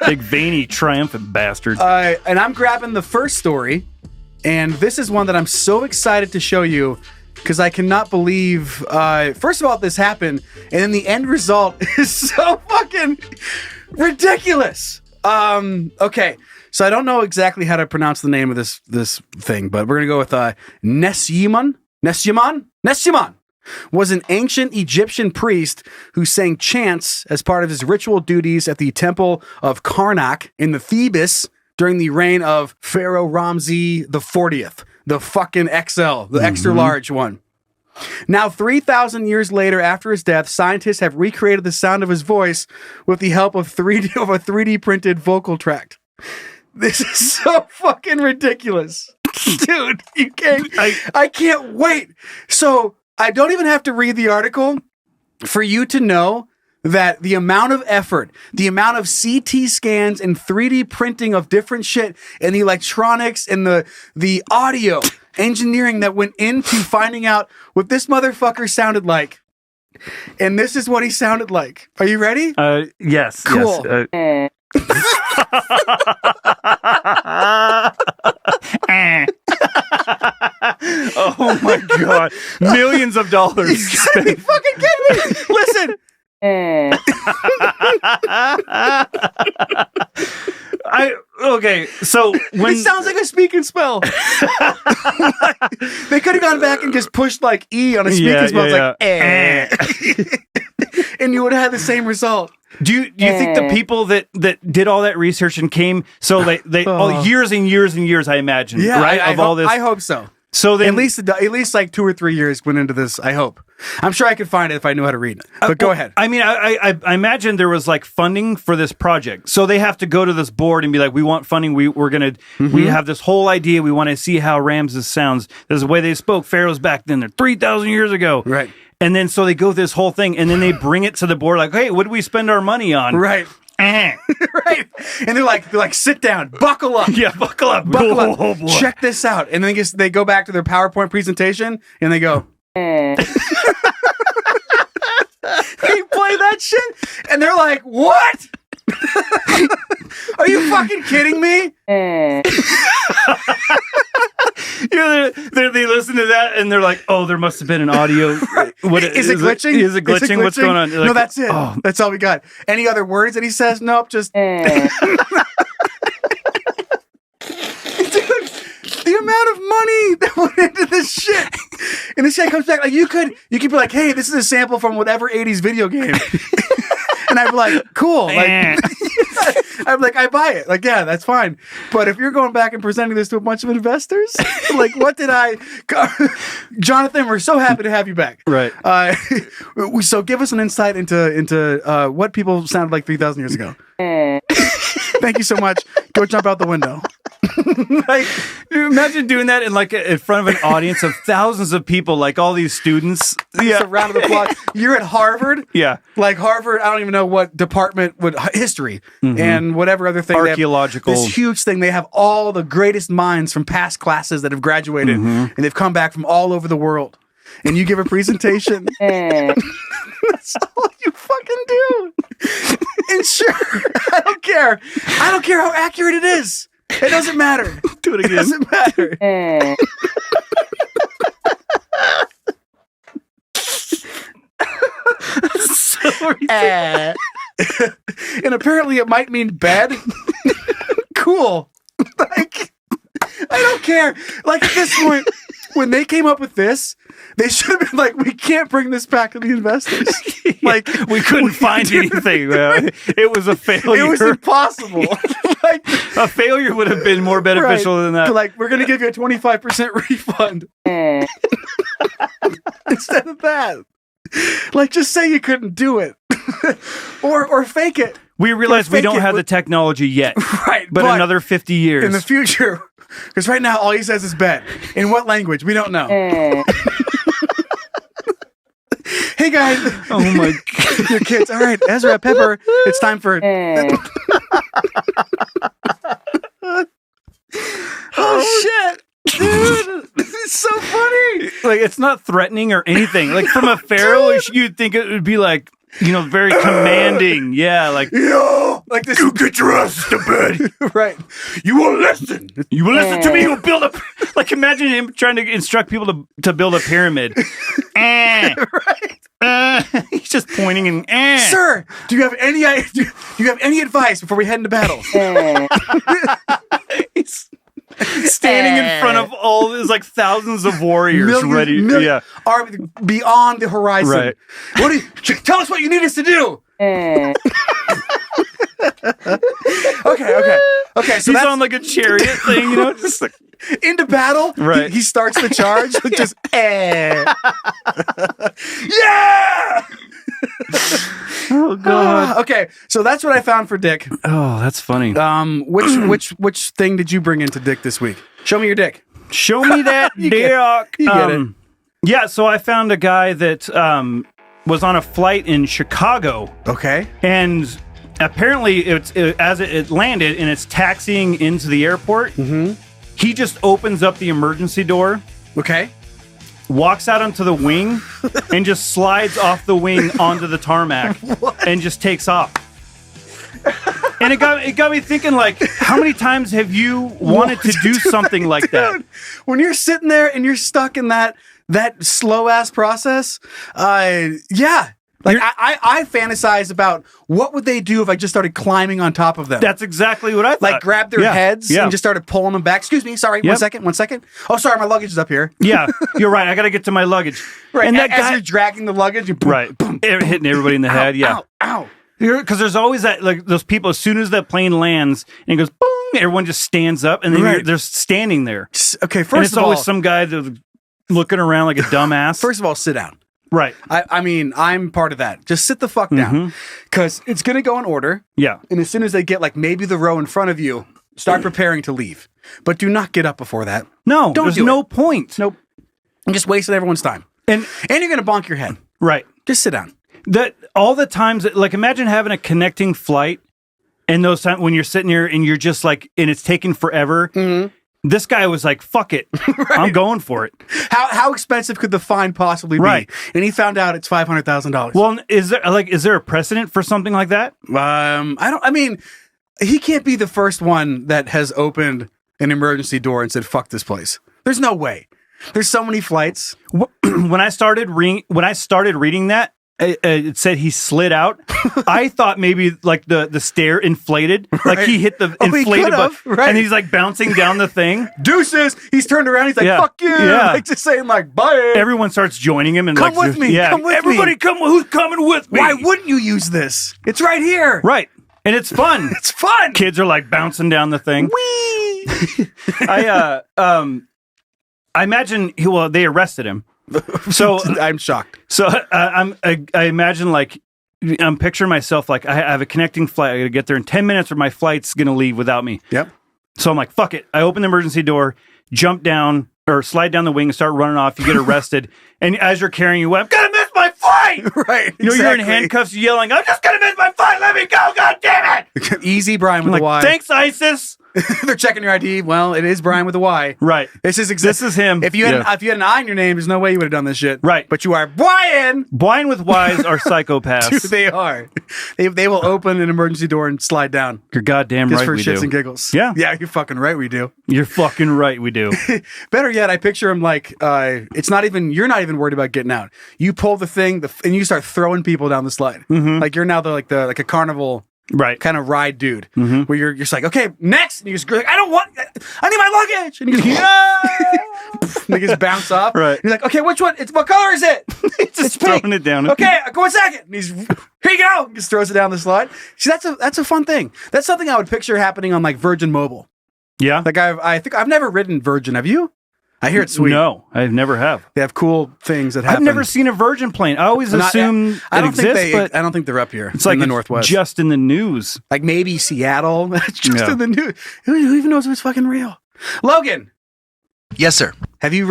C: Big, veiny, triumphant bastard.
B: And I'm grabbing the first story, and this is one that I'm so excited to show you because I cannot believe, first of all, this happened, and then the end result is so fucking ridiculous. Okay. So I don't know exactly how to pronounce the name of this thing, but we're going to go with Nesyamun. Nesyamun was an ancient Egyptian priest who sang chants as part of his ritual duties at the temple of Karnak in the Thebes during the reign of Pharaoh Ramses the 40th, the fucking XL, the extra large one. Now, 3,000 years later, after his death, scientists have recreated the sound of his voice with the help of a 3D printed vocal tract. This is so fucking ridiculous. Dude, you can't. I can't wait. So I don't even have to read the article for you to know that the amount of effort, the amount of CT scans and 3D printing of different shit and the electronics and the audio engineering that went into finding out what this motherfucker sounded like. And this is what he sounded like. Are you ready?
C: Yes.
B: Cool.
C: Yes. Oh my god. Millions of dollars.
B: You gotta be fucking kidding me. Listen.
C: Okay, so when
B: it sounds like a speak and spell. They could have gone back and just pushed like E on a speak and spell. It's like and you would have had the same result.
C: Do you think the people that did all that research and came they years and years and years, I imagine, right?
B: I hope so.
C: So then,
B: at least like 2 or 3 years went into this. I hope. I'm sure I could find it if I knew how to read it. But go ahead.
C: I mean, I imagine there was like funding for this project, so they have to go to this board and be like, "We want funding. We have this whole idea. We want to see how Ramses sounds. This is the way they spoke pharaohs back then. They're 3,000 years ago,
B: right?"
C: And then so they go this whole thing, and then they bring it to the board like, "Hey, what do we spend our money on?"
B: Right. Right. And they're like, sit down, buckle up.
C: Yeah, buckle up.
B: Oh, boy. Check this out. And then they go back to their PowerPoint presentation and they go, they play that shit and they're like, what? Are you fucking kidding me?
C: They listen to that and they're like, oh, there must have been an audio. What
B: is it glitching?
C: Is it glitching? What's going on? Like,
B: no, that's it. Oh. That's all we got. Any other words that he says? Nope, just... Dude, the amount of money that went into this shit. And this guy comes back, like, you could be like, hey, this is a sample from whatever 80s video game. And I'd be like, cool. Like, I'd be like, I buy it. Like, yeah, that's fine. But if you're going back and presenting this to a bunch of investors, like, what did I... Jonathan, we're so happy to have you back.
C: Right.
B: So give us an insight into what people sounded like 3,000 years ago. Thank you so much. Go jump out the window.
C: Like, imagine doing that in front of an audience of thousands of people, like all these students.
B: Yeah, a round of applause. You're at Harvard.
C: Yeah,
B: like Harvard. I don't even know what department would history and whatever other thing.
C: Archaeological.
B: This huge thing. They have all the greatest minds from past classes that have graduated, and they've come back from all over the world. And you give a presentation. That's all you fucking do. And sure, I don't care. I don't care how accurate it is. It doesn't matter.
C: Do it again.
B: It doesn't matter.
C: So ridiculous.
B: And apparently it might mean bed. Cool. Like, I don't care. Like, at this point, when they came up with this, they should have been like, we can't bring this back to the investors. Like,
C: we couldn't find anything. It was a failure.
B: It was impossible. Like,
C: a failure would have been more beneficial than that.
B: Like, we're going to give you a 25% refund. Instead of that. Like, just say you couldn't do it, or fake it.
C: We realize we don't have the technology yet,
B: right?
C: But another 50 years
B: in the future, because right now all he says is "bet." In what language? We don't know. Hey guys!
C: Oh my God.
B: Your kids. All right, Ezra, Pepper. It's time for. Oh shit! Dude, this is so funny.
C: Like, it's not threatening or anything. Like, from a pharaoh, you'd think it would be like, very commanding. Yeah, like,
B: like this.
C: You get your ass to bed.
B: Right.
C: You will listen. You will listen to me. You will build a. Like, imagine him trying to instruct people to build a pyramid.
B: Right.
C: He's just pointing and.
B: Sir, do you have any advice before we head into battle?
C: He's standing in front of all these like thousands of warriors ready. Yeah,
B: are beyond the horizon.
C: Right.
B: What do you tell us what you need us to do? Okay. So
C: he's on like a chariot thing, just like
B: into battle.
C: Right.
B: He starts the charge with just yeah.
C: Oh God.
B: Okay, so that's what I found for Dick.
C: Oh, that's funny.
B: Which thing did you bring into Dick this week? Show me your dick.
C: Show me that dick.
B: You get it.
C: Yeah, so I found a guy that was on a flight in Chicago.
B: Okay.
C: And apparently, as it landed and it's taxiing into the airport, he just opens up the emergency door.
B: Okay.
C: Walks out onto the wing and just slides off the wing onto the tarmac and just takes off. And it got me thinking, like, how many times have you wanted to do something like that?
B: When you're sitting there and you're stuck in that slow ass process, yeah. Like I fantasize about what would they do if I just started climbing on top of them.
C: That's exactly what I thought.
B: Like grab their heads and just started pulling them back. Excuse me, sorry, 1 second. Oh, sorry, my luggage is up here.
C: Yeah, you're right. I got to get to my luggage.
B: Right, and that as you're dragging the luggage, you boom, boom,
C: hitting everybody in the head. Yeah,
B: ow.
C: Because there's always that, like, those people, as soon as that plane lands and it goes boom, everyone just stands up and then they're standing there.
B: Okay, first
C: and it's
B: of all,
C: always some guy that's looking around like a dumbass.
B: First of all, sit down.
C: Right.
B: I mean, I'm part of that. Just sit the fuck down. Because it's going to go in order.
C: Yeah.
B: And as soon as they get, like, maybe the row in front of you, start preparing to leave. But do not get up before that.
C: No, there's no point.
B: Nope. I'm just wasting everyone's time. And you're going to bonk your head.
C: Right.
B: Just sit down.
C: All the times, like, imagine having a connecting flight and those times when you're sitting here and you're just like, and it's taking forever. This guy was like, fuck it. I'm going for it.
B: How expensive could the fine possibly be?
C: Right.
B: And he found out it's $500,000.
C: Well, is there a precedent for something like that?
B: I mean, he can't be the first one that has opened an emergency door and said, fuck this place. There's no way. There's so many flights.
C: When I started reading that, it said he slid out. I thought maybe like the stair inflated, like he hit the inflated button, and he's like bouncing down the thing.
B: Deuces! He's turned around. He's like, "Fuck you!" Like just saying, like, "Bye."
C: Everyone starts joining him and
B: come with me.
C: Yeah,
B: come with
C: everybody,
B: me.
C: come. Who's coming with me?
B: Why wouldn't you use this? It's right here.
C: Right, and it's fun.
B: It's fun.
C: Kids are like bouncing down the thing.
B: Whee!
C: I imagine they arrested him. So
B: I'm shocked.
C: So I imagine, like, I'm picturing myself like I have a connecting flight. I got to get there in 10 minutes or my flight's going to leave without me.
B: Yep.
C: So I'm like, fuck it. I open the emergency door, jump down or slide down the wing and start running off. You get arrested. And as you're carrying you, I'm going to miss my flight.
B: Right.
C: You know, you're in handcuffs yelling, I'm just going to miss my flight. Let me go. God damn it.
B: Easy, Brian with
C: like,
B: a Y.
C: Thanks, ISIS.
B: They're checking your ID. Well, it is Brian with a Y.
C: Right.
B: This is
C: him.
B: If you had an I in your name, there's no way you would have done this shit.
C: Right.
B: But you are Brian.
C: Brian with Ys are psychopaths.
B: Dude, they are. They will open an emergency door and slide down.
C: You're goddamn
B: just
C: right
B: for
C: we
B: shits
C: do.
B: and giggles.
C: Yeah.
B: Yeah, you're fucking right we do.
C: You're fucking right we do.
B: Better yet, I picture him like you're not even worried about getting out. You pull the thing and you start throwing people down the slide. Like you're now like a carnival kind of ride dude where you're just like, okay, next, and you just like, I need my luggage, and you just and they just bounce off.
C: Right.
B: He's like, okay, which one? What color is it?
C: It's throwing it down.
B: Okay, go 1 second. And here you go. He just throws it down the slide. See, that's a fun thing. That's something I would picture happening on like Virgin Mobile.
C: Yeah.
B: Like I think I've never ridden Virgin. Have you? I hear it's sweet.
C: No, I never have.
B: They have cool things that happen.
C: I've never seen a Virgin plane. I always assume
B: I don't
C: it exists, but
B: I don't think they're up here.
C: it's like
B: in the Northwest.
C: just in the news.
B: Like maybe Seattle. It's just in the news. Who even knows if it's fucking real? Logan,
D: Yes, sir.
B: have you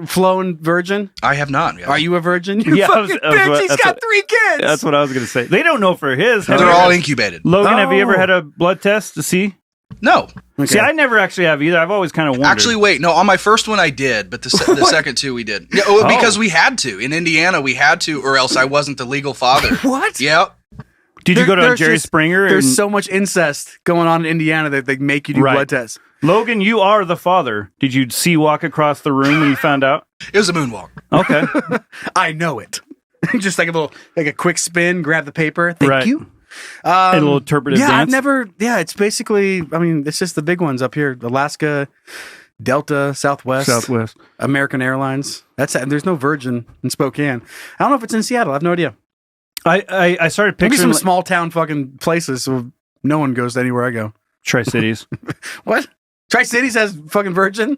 B: flown Virgin?
D: I have not.
B: Are you a virgin? You
C: Yeah,
B: fucking bitch. He's got 3 kids.
C: That's what I was going to say. They don't know for his. Have
D: They're
C: you
D: all
C: ever-
D: incubated.
C: Logan, have you ever
B: Oh.
C: had a blood test to see?
D: No.
B: Okay.
C: See, I never actually have either. I've always kind of wondered.
D: Actually, wait. No, on my first one I did, but the second two we did. Yeah, because we had to. In Indiana, we had to, or else I wasn't the legal father.
B: What?
D: Yeah.
C: did you go to
B: There's
C: Jerry
B: just-
C: Springer?
B: There's
C: and-
B: so much incest going on in Indiana that they make you do
C: Right.
B: blood tests.
C: Logan, you are the father. Did you see walk across the room when you found out?
D: It was a moonwalk.
C: Okay.
B: I know it. Just like a quick spin, grab the paper. Thank
C: Right.
B: you.
C: A little interpretive
B: Yeah,
C: dance.
B: I've never. Yeah, it's basically. I mean, it's just the big ones up here: Alaska, Delta, Southwest, American Airlines. That's it. There's no Virgin in Spokane. I don't know if it's in Seattle. I have no idea.
C: I started
B: Maybe
C: picturing
B: some small town fucking places, so no one goes anywhere I go.
C: Tri-Cities.
B: What? Tri-Cities has fucking Virgin?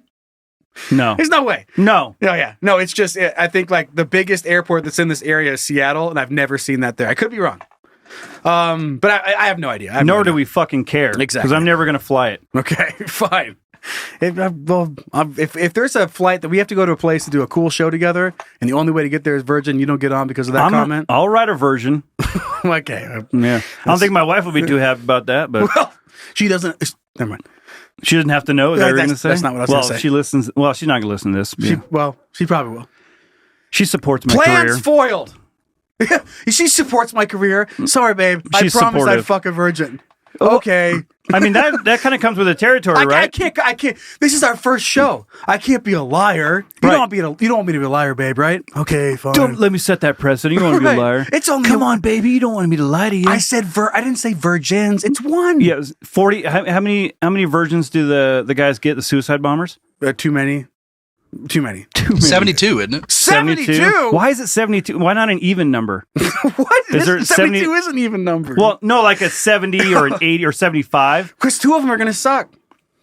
C: No.
B: There's no way.
C: No.
B: No, yeah. No, it's just, I think like the biggest airport that's in this area is Seattle, and I've never seen that there. I could be wrong. But I have no idea.
C: Nor do we fucking care.
B: Exactly.
C: Because I'm never going to fly it.
B: Okay, fine. If there's a flight that we have to go to a place to do a cool show together, and the only way to get there is Virgin, you don't get on because of that comment?
C: I'll write a version.
B: Okay.
C: Yeah. I don't think my wife will be too happy about that, but
B: Well, she doesn't. Never mind.
C: she doesn't have to know. Is that what you're going to say?
B: That's not what I was going to say.
C: She listens. Well, she's not going to listen to this. Yeah.
B: She probably will.
C: She supports my
B: Plans
C: career.
B: foiled. She supports my career. Sorry, babe.
C: She's
B: I promised
C: supportive.
B: I'd fuck a virgin. Okay.
C: I mean, that kind of comes with the territory, right?
B: I can't. This is our first show. I can't be a liar. You
C: Right.
B: don't want me to be a liar, babe, right? Okay, fine.
C: Don't let me set that precedent. You don't want to be a
B: Right.
C: liar.
B: It's only
C: Come on, baby. You don't want me to lie to you.
B: I said I didn't say virgins. It's one.
C: Yeah, it was 40. How many virgins do the guys get? The suicide bombers?
B: Too many. Too many.
D: 72, isn't it?
B: 72?
C: Why is it 72? Why not an even number?
B: What?
C: Is there
B: 72 is an even number.
C: Well, no, like a 70 or an 80 or 75.
B: because 2 of them are going to suck.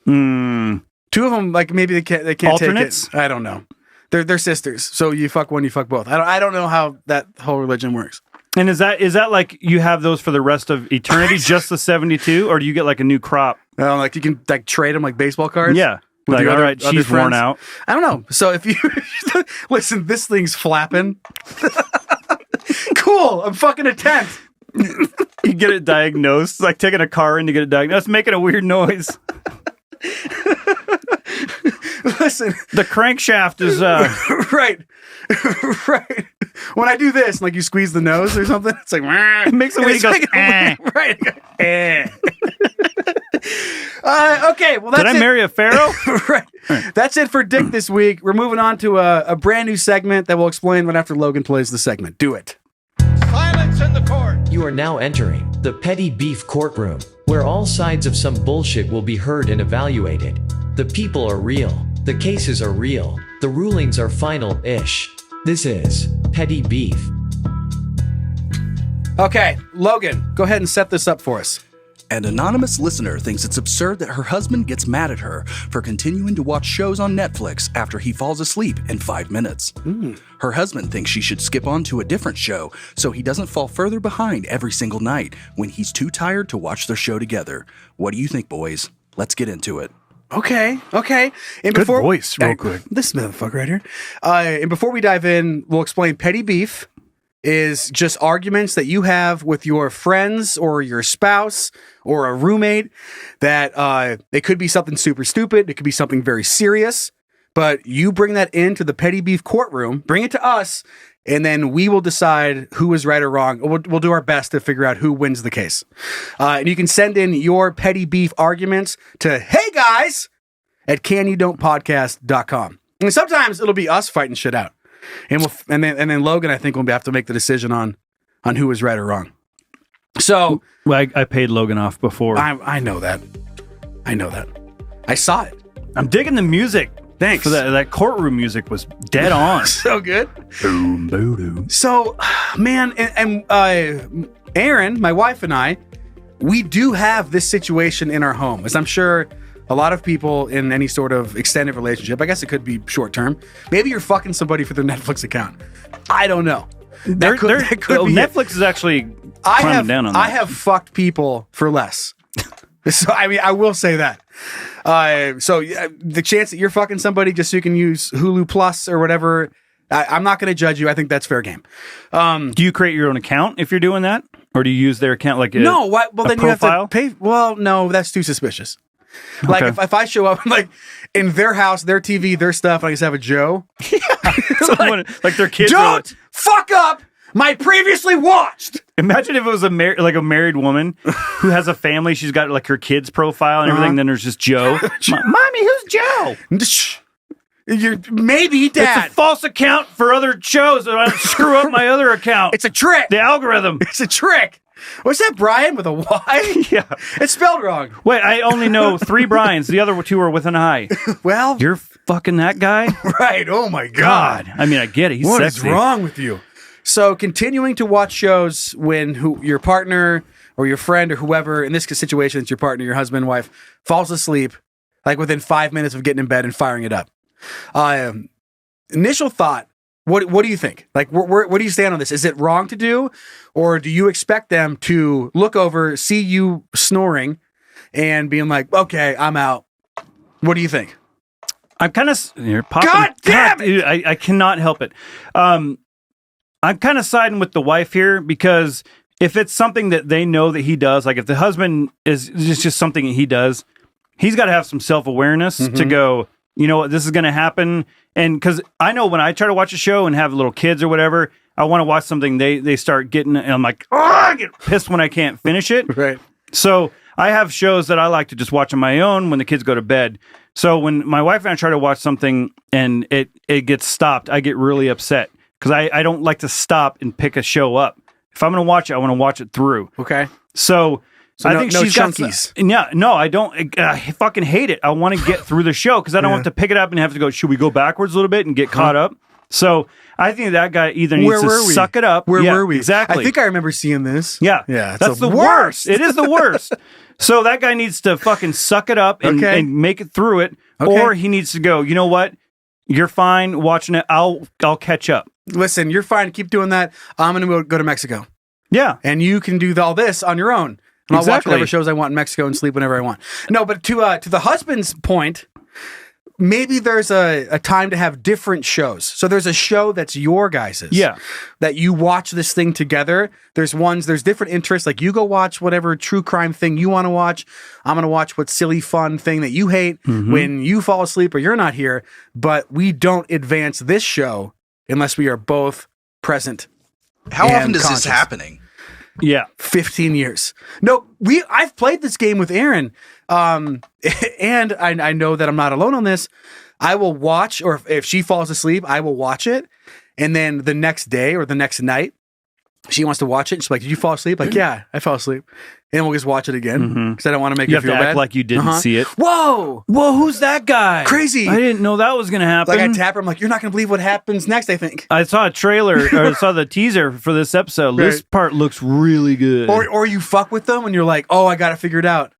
B: 2 of them, like maybe they can't
C: Alternates?
B: take it. I don't know. They're sisters. So you fuck one, you fuck both. I don't know how that whole religion works.
C: And is that like you have those for the rest of eternity, just the 72, or do you get like a new crop?
B: Like you can like trade them like baseball cards.
C: Yeah.
B: With
C: Like,
B: your
C: all
B: other-
C: right,
B: other
C: she's worn
B: friends?
C: out.
B: I don't know. So if you listen, this thing's flapping. Cool. I'm fucking a tent.
C: You get it diagnosed. It's like taking a car in to get it diagnosed. It's making a weird noise.
B: Listen,
C: The crankshaft is
B: right. Right. When I do this, like you squeeze the nose or something, it's like
C: it makes a weird goes.
B: right. Okay, well that's
C: Did I
B: it.
C: marry a pharaoh?
B: Right. That's it for Dick this week. We're moving on to a brand new segment that we'll explain right after Logan plays the segment. Do it.
E: Silence in the court.
J: You are now entering the petty beef courtroom, where all sides of some bullshit will be heard and evaluated. The people are real. The cases are real. The rulings are final-ish. This is Petty Beef.
B: Okay, Logan, go ahead and set this up for us.
K: An anonymous listener thinks it's absurd that her husband gets mad at her for continuing to watch shows on Netflix after he falls asleep in 5 minutes. Her husband thinks she should skip on to a different show so he doesn't fall further behind every single night when he's too tired to watch their show together. What do you think, boys? Let's get into it.
B: Okay. And
C: Good
B: before
C: voice, real quick.
B: This motherfucker right here. And before we dive in, we'll explain petty beef is just arguments that you have with your friends or your spouse or a roommate that it could be something super stupid. It could be something very serious, but you bring that into the petty beef courtroom, bring it to us, and then we will decide who is right or wrong. We'll do our best to figure out who wins the case. And you can send in your petty beef arguments to heyguys at canyoudontpodcast.com. And sometimes it'll be us fighting shit out. And then Logan, I think, will have to make the decision on who is right or wrong. So
C: Well, I paid Logan off before.
B: I know that. I saw it.
C: I'm digging the music.
B: Thanks.
C: So that courtroom music was dead on.
B: So good.
C: Boom, boo, doo.
B: So, man, and Aaron, my wife and I, we do have this situation in our home, as I'm sure a lot of people in any sort of extended relationship, I guess it could be short term. Maybe you're fucking somebody for their Netflix account. I don't know. That could be
C: Netflix is actually climbing down on that.
B: I have fucked people for less. So I mean, I will say that. So the chance that you're fucking somebody just so you can use Hulu Plus or whatever, I'm not going to judge you. I think that's fair game.
C: Do you create your own account if you're doing that, or do you use their account like
B: no? Well, then
C: profile?
B: You have to pay. Well, no, that's too suspicious. Like if I show up like in their house, their TV, their stuff, and I just have a Joe,
C: like their kids.
B: Don't fuck up my previously watched.
C: Imagine if it was a married woman who has a family. She's got like her kids' profile and everything. Then there's just Joe. Mommy, who's Joe?
B: You're maybe Dad.
C: It's a false account for other shows. I screw up my other account.
B: It's a trick.
C: The algorithm.
B: It's a trick. What's that, Brian with a Y?
C: Yeah.
B: It's spelled wrong.
C: Wait, I only know 3 Brians. The other 2 are with an I.
B: Well,
C: you're fucking that guy?
B: Right. Oh, my God.
C: I mean, I get it. He's
B: what
C: sexy.
B: What is wrong with you? So continuing to watch shows when your partner or your friend or whoever, in this situation, it's your partner, your husband, wife, falls asleep, like within 5 minutes of getting in bed and firing it up. Initial thought, what do you think? Like, where do you stand on this? Is it wrong to do? Or do you expect them to look over, see you snoring, and being like, okay, I'm out? What do you think?
C: I'm kind of...
B: God damn it!
C: Dude, I cannot help it. I'm kind of siding with the wife here because if it's something that they know that he does, like if the husband is just something that he does, he's got to have some self-awareness to go, you know what, this is going to happen. And because I know when I try to watch a show and have little kids or whatever, I want to watch something they start getting, and I'm like, oh, I get pissed when I can't finish it.
B: Right.
C: So I have shows that I like to just watch on my own when the kids go to bed. So when my wife and I try to watch something and it gets stopped, I get really upset because I don't like to stop and pick a show up. If I'm going to watch it, I want to watch it through.
B: Okay.
C: So I think
B: no
C: she's
B: chunkies.
C: I don't. I fucking hate it. I want to get through the show because I don't want to pick it up and have to go, should we go backwards a little bit and get caught up? So I think that guy either needs to suck it up.
B: Where were we?
C: Exactly.
B: I think I remember seeing this.
C: Yeah.
B: Yeah.
C: That's the worst. It is the worst. So that guy needs to fucking suck it up and make it through it.
B: Okay.
C: Or he needs to go, you know what? You're fine watching it. I'll catch up.
B: Listen, you're fine. Keep doing that. I'm going to go to Mexico.
C: Yeah.
B: And you can do all this on your own. And I'll watch whatever shows I want in Mexico and sleep whenever I want. No, but to the husband's point, maybe there's a time to have different shows. So there's a show that's your guys's.
C: Yeah.
B: That you watch this thing together. There's different interests. Like you go watch whatever true crime thing you want to watch. I'm going to watch what silly fun thing that you hate when you fall asleep or you're not here. But we don't advance this show unless we are both present.
D: How often is this happening?
C: Yeah.
B: 15 years. No, I've played this game with Aaron. And I know that I'm not alone on this. I will watch, or if she falls asleep, I will watch it. And then the next day or the next night, she wants to watch it. She's like, did you fall asleep? Like, yeah, I fell asleep. And we'll just watch it again because I don't want to make you feel
C: have to
B: bad.
C: act like you didn't see it.
B: Whoa,
C: who's that guy?
B: Crazy.
C: I didn't know that was going to happen.
B: Like I tap her, I'm like, you're not going to believe what happens next, I think.
C: I saw a trailer or saw the teaser for this episode. This part looks really good.
B: Or you fuck with them and you're like, oh, I got to figure it out.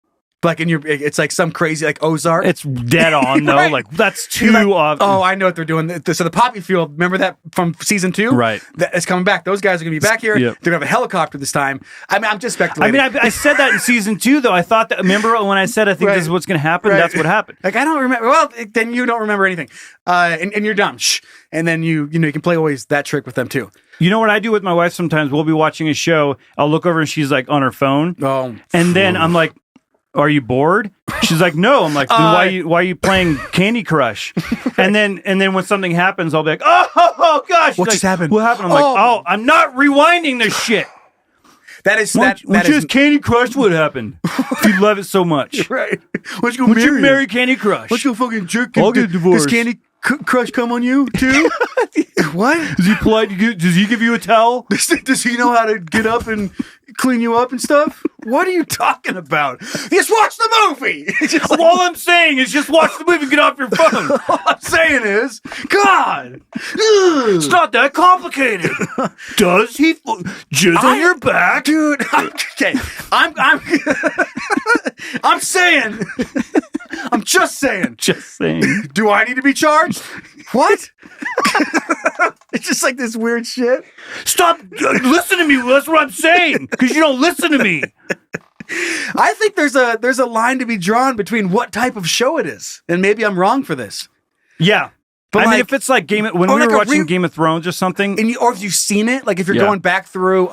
B: Like it's like some crazy like Ozark.
C: It's dead on though.
B: Right.
C: Like that's too obvious.
B: Oh, I know what they're doing. So the poppy field, remember that from season 2?
C: Right.
B: It's coming back. Those guys are going to be back here.
C: Yep.
B: They're going to have a helicopter this time. I mean, I'm just speculating.
C: I mean, I said that in season 2 though. I thought that. Remember when I said I think this is what's going to happen?
B: Right.
C: That's what happened.
B: Like I don't remember. Well, then you don't remember anything, and you're dumb. Shh. And then you can play always that trick with them too.
C: You know what I do with my wife sometimes? We'll be watching a show. I'll look over and she's like on her phone.
B: Oh.
C: And then I'm like, are you bored? She's like, no. I'm like, why are you playing Candy Crush? And then when something happens, I'll be like, oh gosh.
B: What just happened?
C: What happened? I'm like, oh, I'm not rewinding this shit.
B: That is
C: Why don't you just Candy Crush what happened? If you love it so much.
B: Right. Why don't
C: you marry Candy Crush?
B: Why don't you fucking jerk?
C: I'll get divorced.
B: Does Candy Crush come on you too? What?
C: Does he polite? Does he give you a towel?
B: Does he know how to get up and clean you up and stuff? What are you talking about? Just watch the movie.
C: All I'm saying is just watch the movie and get off your phone.
B: All I'm saying is, God,
C: it's not that complicated. Does he jizz on your back,
B: dude? Okay, I'm saying I'm just saying.
C: Just saying.
B: Do I need to be charged? What? It's just like this weird shit.
C: Stop. Listen to me. That's what I'm saying. Because you don't listen to me.
B: I think there's a line to be drawn between what type of show it is, and maybe I'm wrong for this.
C: Yeah,
B: but
C: I mean, if it's like when we were watching Game of Thrones or something,
B: or if you've seen it, like if you're going back through,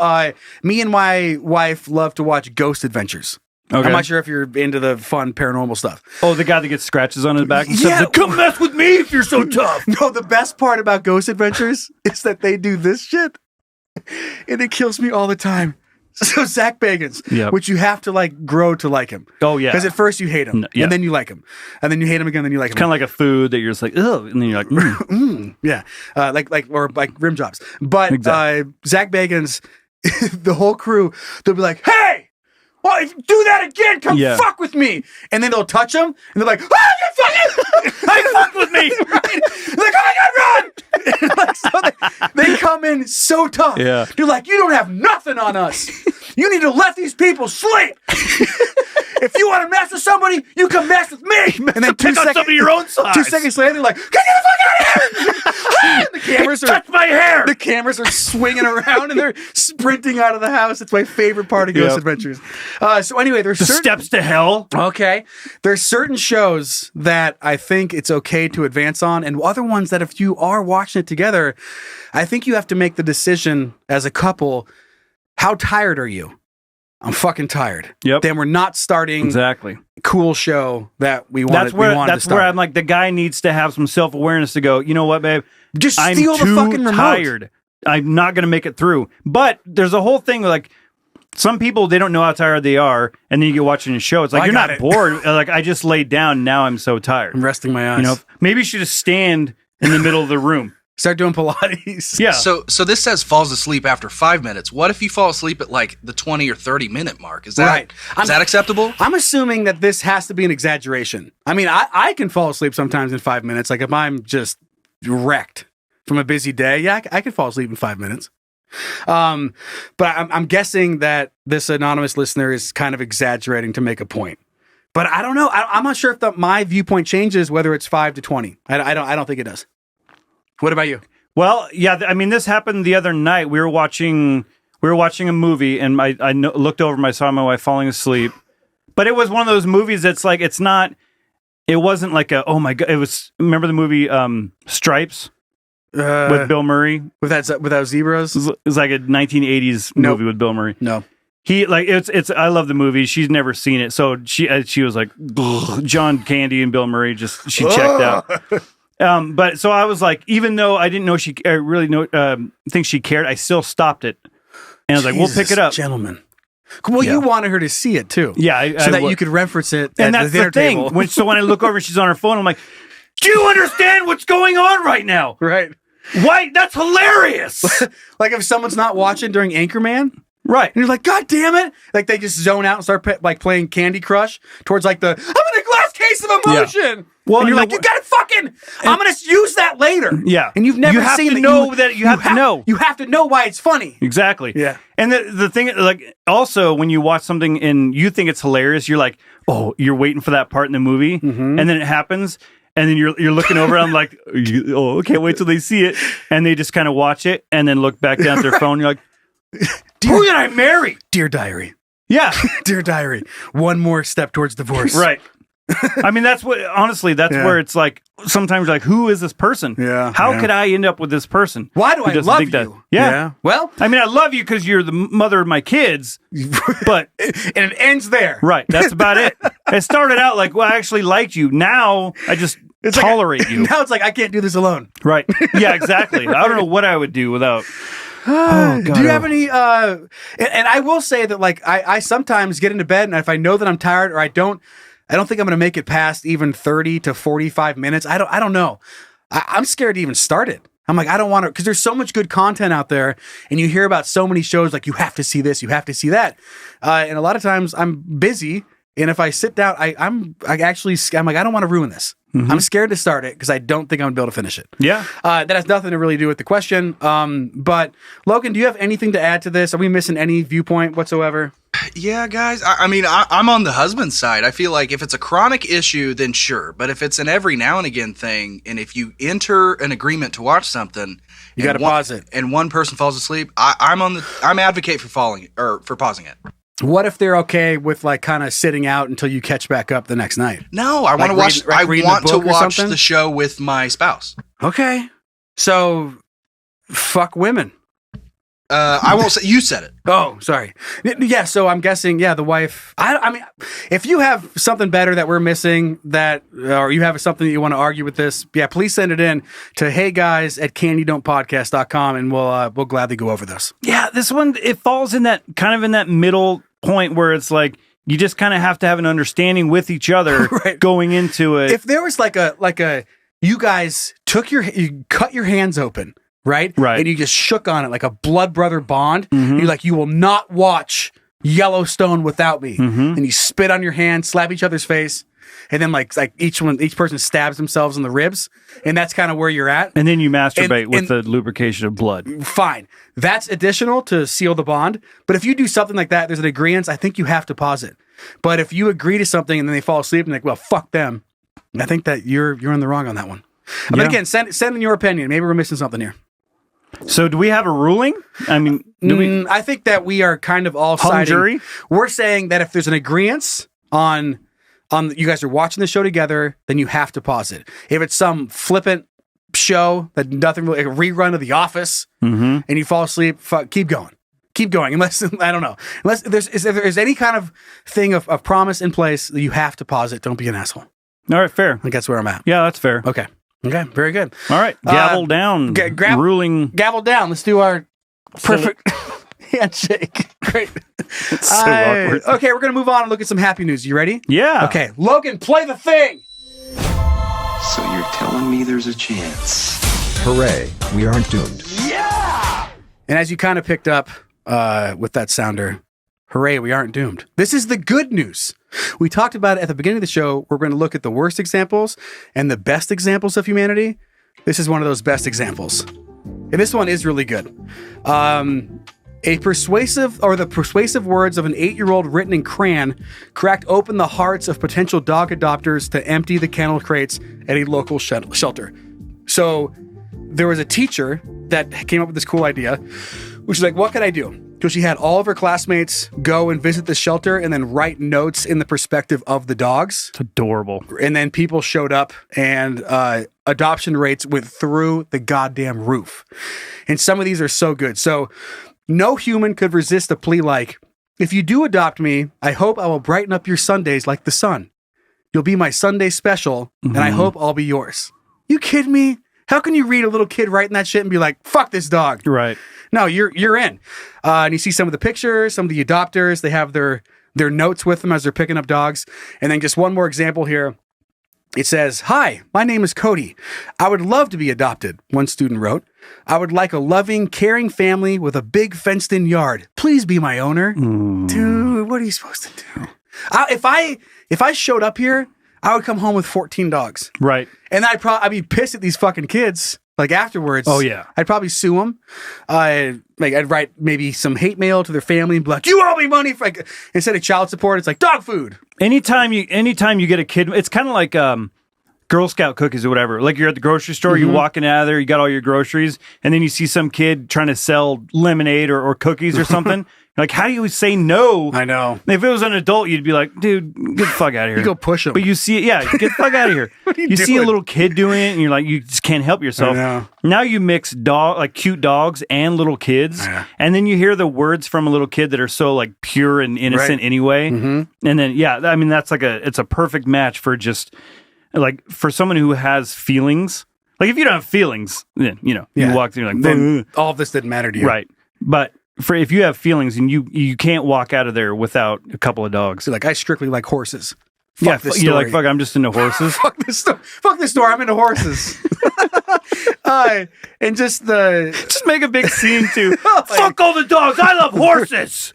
B: me and my wife love to watch Ghost Adventures. Okay. I'm not sure if you're into the fun paranormal stuff.
C: Oh, the guy that gets scratches on his back and says, "Come mess with me if you're so tough."
B: No, the best part about Ghost Adventures is that they do this shit, and it kills me all the time. So Zach Bagans, which you have to like grow to like him.
C: Oh yeah,
B: because at first you hate him, and then you like him, and then you hate him again, then you like him.
C: It's kind of like a food that you're just like, ugh, and then you're like,
B: yeah, like rim jobs. But Zach Bagans, the whole crew, they'll be like, hey. Well, if you do that again, come fuck with me. And then they'll touch him, and they're like, oh, you fucking, hey, fuck with me. Right? They're like, oh my God, run. Like, so they come in so tough.
C: Yeah.
B: You're like, you don't have nothing on us. You need to let these people sleep. If you want to mess with somebody, you come mess with me. And then
C: pick on somebody your own size.
B: 2 seconds later, they're like, get the fuck out of here. The cameras
C: touch my hair.
B: The cameras are swinging around, and they're sprinting out of the house. It's my favorite part of Ghost Adventures. So anyway, there's
C: steps to hell.
B: Okay. There's certain shows that I think it's okay to advance on, and other ones that if you are watching it together, I think you have to make the decision as a couple, how tired are you? I'm fucking tired.
C: Yep.
B: Then we're not starting cool show that we want.
C: That's where I'm like, the guy needs to have some self-awareness to go, you know what, babe?
B: Just
C: I'm
B: steal the fucking remote.
C: Tired. I'm not going to make it through. But there's a whole thing like, some people, they don't know how tired they are, and then you get watching a show. It's like, you're not bored. Like, I just laid down, now I'm so tired.
B: I'm resting my eyes.
C: You know, maybe you should just stand in the middle of the room.
B: Start doing Pilates.
C: Yeah.
D: So this says falls asleep after 5 minutes. What if you fall asleep at like the 20 or 30 minute mark? Is that is that acceptable?
B: I'm assuming that this has to be an exaggeration. I mean, I can fall asleep sometimes in 5 minutes. Like if I'm just wrecked from a busy day, yeah, I can fall asleep in 5 minutes. But I'm guessing that this anonymous listener is kind of exaggerating to make a point. But I don't know. I'm not sure if my viewpoint changes whether it's 5 to 20. I don't think it does. What about you?
C: Well, yeah, I mean, this happened the other night. We were watching a movie, and I looked over and I saw my wife falling asleep. But it was one of those movies that's like, it wasn't like oh my God. It was, remember the movie Stripes? With Bill Murray?
B: Without zebras?
C: It was like a 1980s movie with Bill Murray.
B: No.
C: He like it's I love the movie. She's never seen it, so she was like, John Candy and Bill Murray. She checked out. But so I was like, even though I didn't know she really think she cared, I still stopped it, and I was like, we'll pick it up,
B: gentlemen. Well, you wanted her to see it too,
C: yeah,
B: so that you could reference it.
C: And
B: at
C: that's
B: the dinner
C: thing.
B: table.
C: So when I look over, and she's on her phone. I'm like, do you understand what's going on right now?
B: Right.
C: Why? That's hilarious.
B: Like if someone's not watching during Anchorman.
C: Right.
B: And you're like, God damn it. Like they just zone out and start playing Candy Crush towards like I'm in a glass case of emotion. Yeah.
C: Well,
B: and you're like, you gotta I'm gonna use that later.
C: Yeah.
B: And you've never seen
C: to know that you have to know.
B: You have to know why it's funny.
C: Exactly.
B: Yeah.
C: And the thing, like, also when you watch something and you think it's hilarious, you're like, oh, you're waiting for that part in the movie, and then it happens. And then you're looking over, and I'm like, oh, can't wait till they see it. And they just kind of watch it and then look back down at their phone. You're like, who did I marry?
B: Dear Diary.
C: Yeah.
B: Dear Diary. One more step towards divorce.
C: Right. I mean, that's where it's like, sometimes like, who is this person?
B: Yeah.
C: How could I end up with this person?
B: Why do I love you?
C: Yeah.
B: Well,
C: I mean, I love you because you're the mother of my kids, but
B: and it ends there.
C: Right. That's about it. It started out like, well, I actually liked you. Now I just tolerate you.
B: Now it's like, I can't do this alone.
C: Right. Yeah, exactly. I don't know what I would do without.
B: Oh, God. Do you have any, and I will say that like, I sometimes get into bed and if I know that I'm tired or I don't think I'm going to make it past even 30 to 45 minutes. I don't know. I'm scared to even start it. I'm like, I don't want to, because there's so much good content out there and you hear about so many shows like you have to see this, you have to see that. And a lot of times I'm busy. And if I sit down, I'm like, I don't want to ruin this. Mm-hmm. I'm scared to start it because I don't think I'm going to be able to finish it.
C: Yeah.
B: That has nothing to really do with the question. But Logan, do you have anything to add to this? Are we missing any viewpoint whatsoever?
D: Yeah, guys. I mean, I'm on the husband's side. I feel like if it's a chronic issue, then sure. But if it's an every now and again thing, and if you enter an agreement to watch something,
B: you got to pause it,
D: and one person falls asleep, I'm advocate for pausing it.
B: What if they're okay with like kind of sitting out until you catch back up the next night?
D: No, I want to watch. I want to watch the show with my spouse.
B: Okay, so fuck women.
D: I won't say. You said it.
B: Oh, sorry. Yeah, so I'm guessing. Yeah, the wife. I mean, if you have something better that we're missing, or you have something that you want to argue with this, yeah, please send it in to heyguys@canyoudontpodcast.com, and we'll gladly go over this.
C: Yeah, this one it falls in that middle point where it's like you just kind of have to have an understanding with each other right. going into it.
B: If there was like a you guys you cut your hands open. Right? And you just shook on it like a blood brother bond. Mm-hmm. You're like, you will not watch Yellowstone without me. Mm-hmm. And you spit on your hand, slap each other's face, and then like each person stabs themselves in the ribs, and that's kind of where you're at.
C: And then you masturbate with the lubrication of blood.
B: Fine. That's additional to seal the bond. But if you do something like that, there's an agreement, I think you have to pause it. But if you agree to something and then they fall asleep and like, well, fuck them, I think that you're in the wrong on that one. But again, send in your opinion. Maybe we're missing something here.
C: So do we have a ruling? I mean,
B: I think that we are kind of all siding.
C: Jury?
B: We're saying that if there's an agreement on you guys are watching the show together, then you have to pause it. If it's some flippant show that nothing really, like a rerun of The Office, and you fall asleep, keep going. Keep going. Unless, I don't know. Unless there's any kind of thing of promise in place, you have to pause it. Don't be an asshole.
C: All right, fair.
B: I think that's where I'm at.
C: Yeah, that's fair.
B: Okay, very good.
C: All right, gavel down. Ruling.
B: Gavel down. Let's do our perfect handshake. Great.
C: It's so awkward.
B: Okay, we're going to move on and look at some happy news. You ready?
C: Yeah.
B: Okay, Logan, play the thing.
L: So you're telling me there's a chance.
M: Hooray, we aren't doomed.
B: Yeah! And as you kind of picked up with that sounder, hooray, we aren't doomed. This is the good news. We talked about it at the beginning of the show. We're going to look at the worst examples and the best examples of humanity. This is one of those best examples. And this one is really good. The persuasive words of an 8-year-old written in crayon cracked open the hearts of potential dog adopters to empty the kennel crates at a local shelter. So there was a teacher that came up with this cool idea, which is like, what can I do? So she had all of her classmates go and visit the shelter and then write notes in the perspective of the dogs.
C: It's adorable.
B: And then people showed up and adoption rates went through the goddamn roof. And some of these are so good. So no human could resist a plea like, if you do adopt me, I hope I will brighten up your Sundays like the sun. You'll be my Sunday special, and I hope I'll be yours. You kidding me? How can you read a little kid writing that shit and be like, fuck this dog?
C: Right.
B: No, you're in. And you see some of the pictures, some of the adopters, they have their notes with them as they're picking up dogs. And then just one more example here. It says, "Hi, my name is Cody. I would love to be adopted," one student wrote. "I would like a loving, caring family with a big fenced-in yard. Please be my owner." Dude, what are you supposed to do? If I showed up here, I would come home with 14 dogs.
C: Right.
B: And I'd be pissed at these fucking kids. Like afterwards,
C: oh yeah,
B: I'd probably sue them. I'd write maybe some hate mail to their family and be like, "You owe me money for instead of child support, it's like dog food." Anytime you get a kid, it's kind of like Girl Scout cookies or whatever. Like you're at the grocery store, you're walking out of there, you got all your groceries, and then you see some kid trying to sell lemonade or cookies or something. Like, how do you say no? I know. If it was an adult, you'd be like, dude, get the fuck out of here.
C: You go push him.
B: But you see it, yeah, get the fuck out of here.
C: What are you
B: You see a
C: doing?
B: little kid doing it, and you're like, you just can't help yourself.
C: I know.
B: Now you mix cute dogs and little kids,
C: Yeah.
B: and then you hear the words from a little kid that are so like pure and innocent
C: Right.
B: anyway.
C: Mhm.
B: And then, yeah, I mean, that's it's a perfect match for just like for someone who has feelings. Like if you don't have feelings, then you walk through like
C: Then all of this didn't matter to you.
B: right. But if you have feelings and you can't walk out of there without a couple of dogs.
C: So like, I strictly like horses.
B: Yeah,
C: Fuck this
B: you're like,
C: story.
B: fuck, I'm just into horses.
C: Fuck this store. I'm into horses. And just
B: make a big scene too. Fuck all the dogs. I love horses.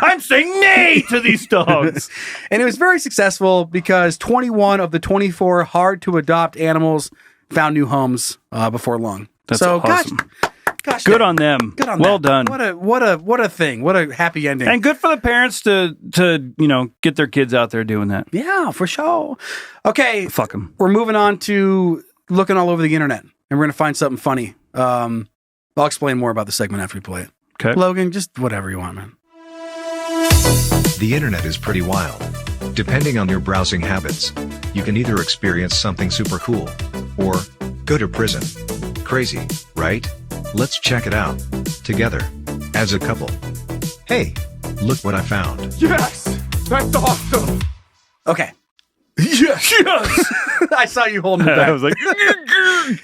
B: I'm saying nay to these dogs.
C: And it was very successful because 21 of the 24 hard to adopt animals found new homes before long.
B: That's
C: so
B: awesome. Gosh,
C: good on them.
B: Good on
C: well
B: them.
C: done.
B: What a thing. What a happy ending.
C: And good for the parents to get their kids out there doing that.
B: Yeah, for sure. Okay.
C: Fuck them.
B: We're moving on to looking all over the internet, and we're going to find something funny. I'll explain more about the segment after we play it.
C: Okay.
B: Logan, just whatever you want, man.
M: The internet is pretty wild. Depending on your browsing habits, you can either experience something super cool or go to prison. Crazy, right? Let's check it out together as a couple. Hey, look what I found.
B: Yes! That's awesome! Okay. Yes! Yes! I saw you holding it back.
C: I was like,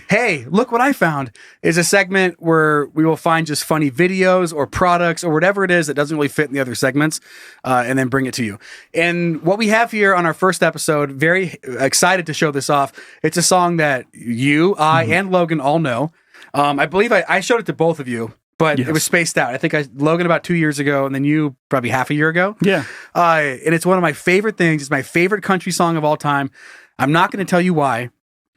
B: hey, look what I found is a segment where we will find just funny videos or products or whatever it is that doesn't really fit in the other segments and then bring it to you. And what we have here on our first episode, very excited to show this off. It's a song that you, I, and Logan all know. I believe I showed it to both of you, but it was spaced out. I think Logan about 2 years ago, and then you probably half a year ago.
C: Yeah.
B: And it's one of my favorite things. It's my favorite country song of all time. I'm not going to tell you why,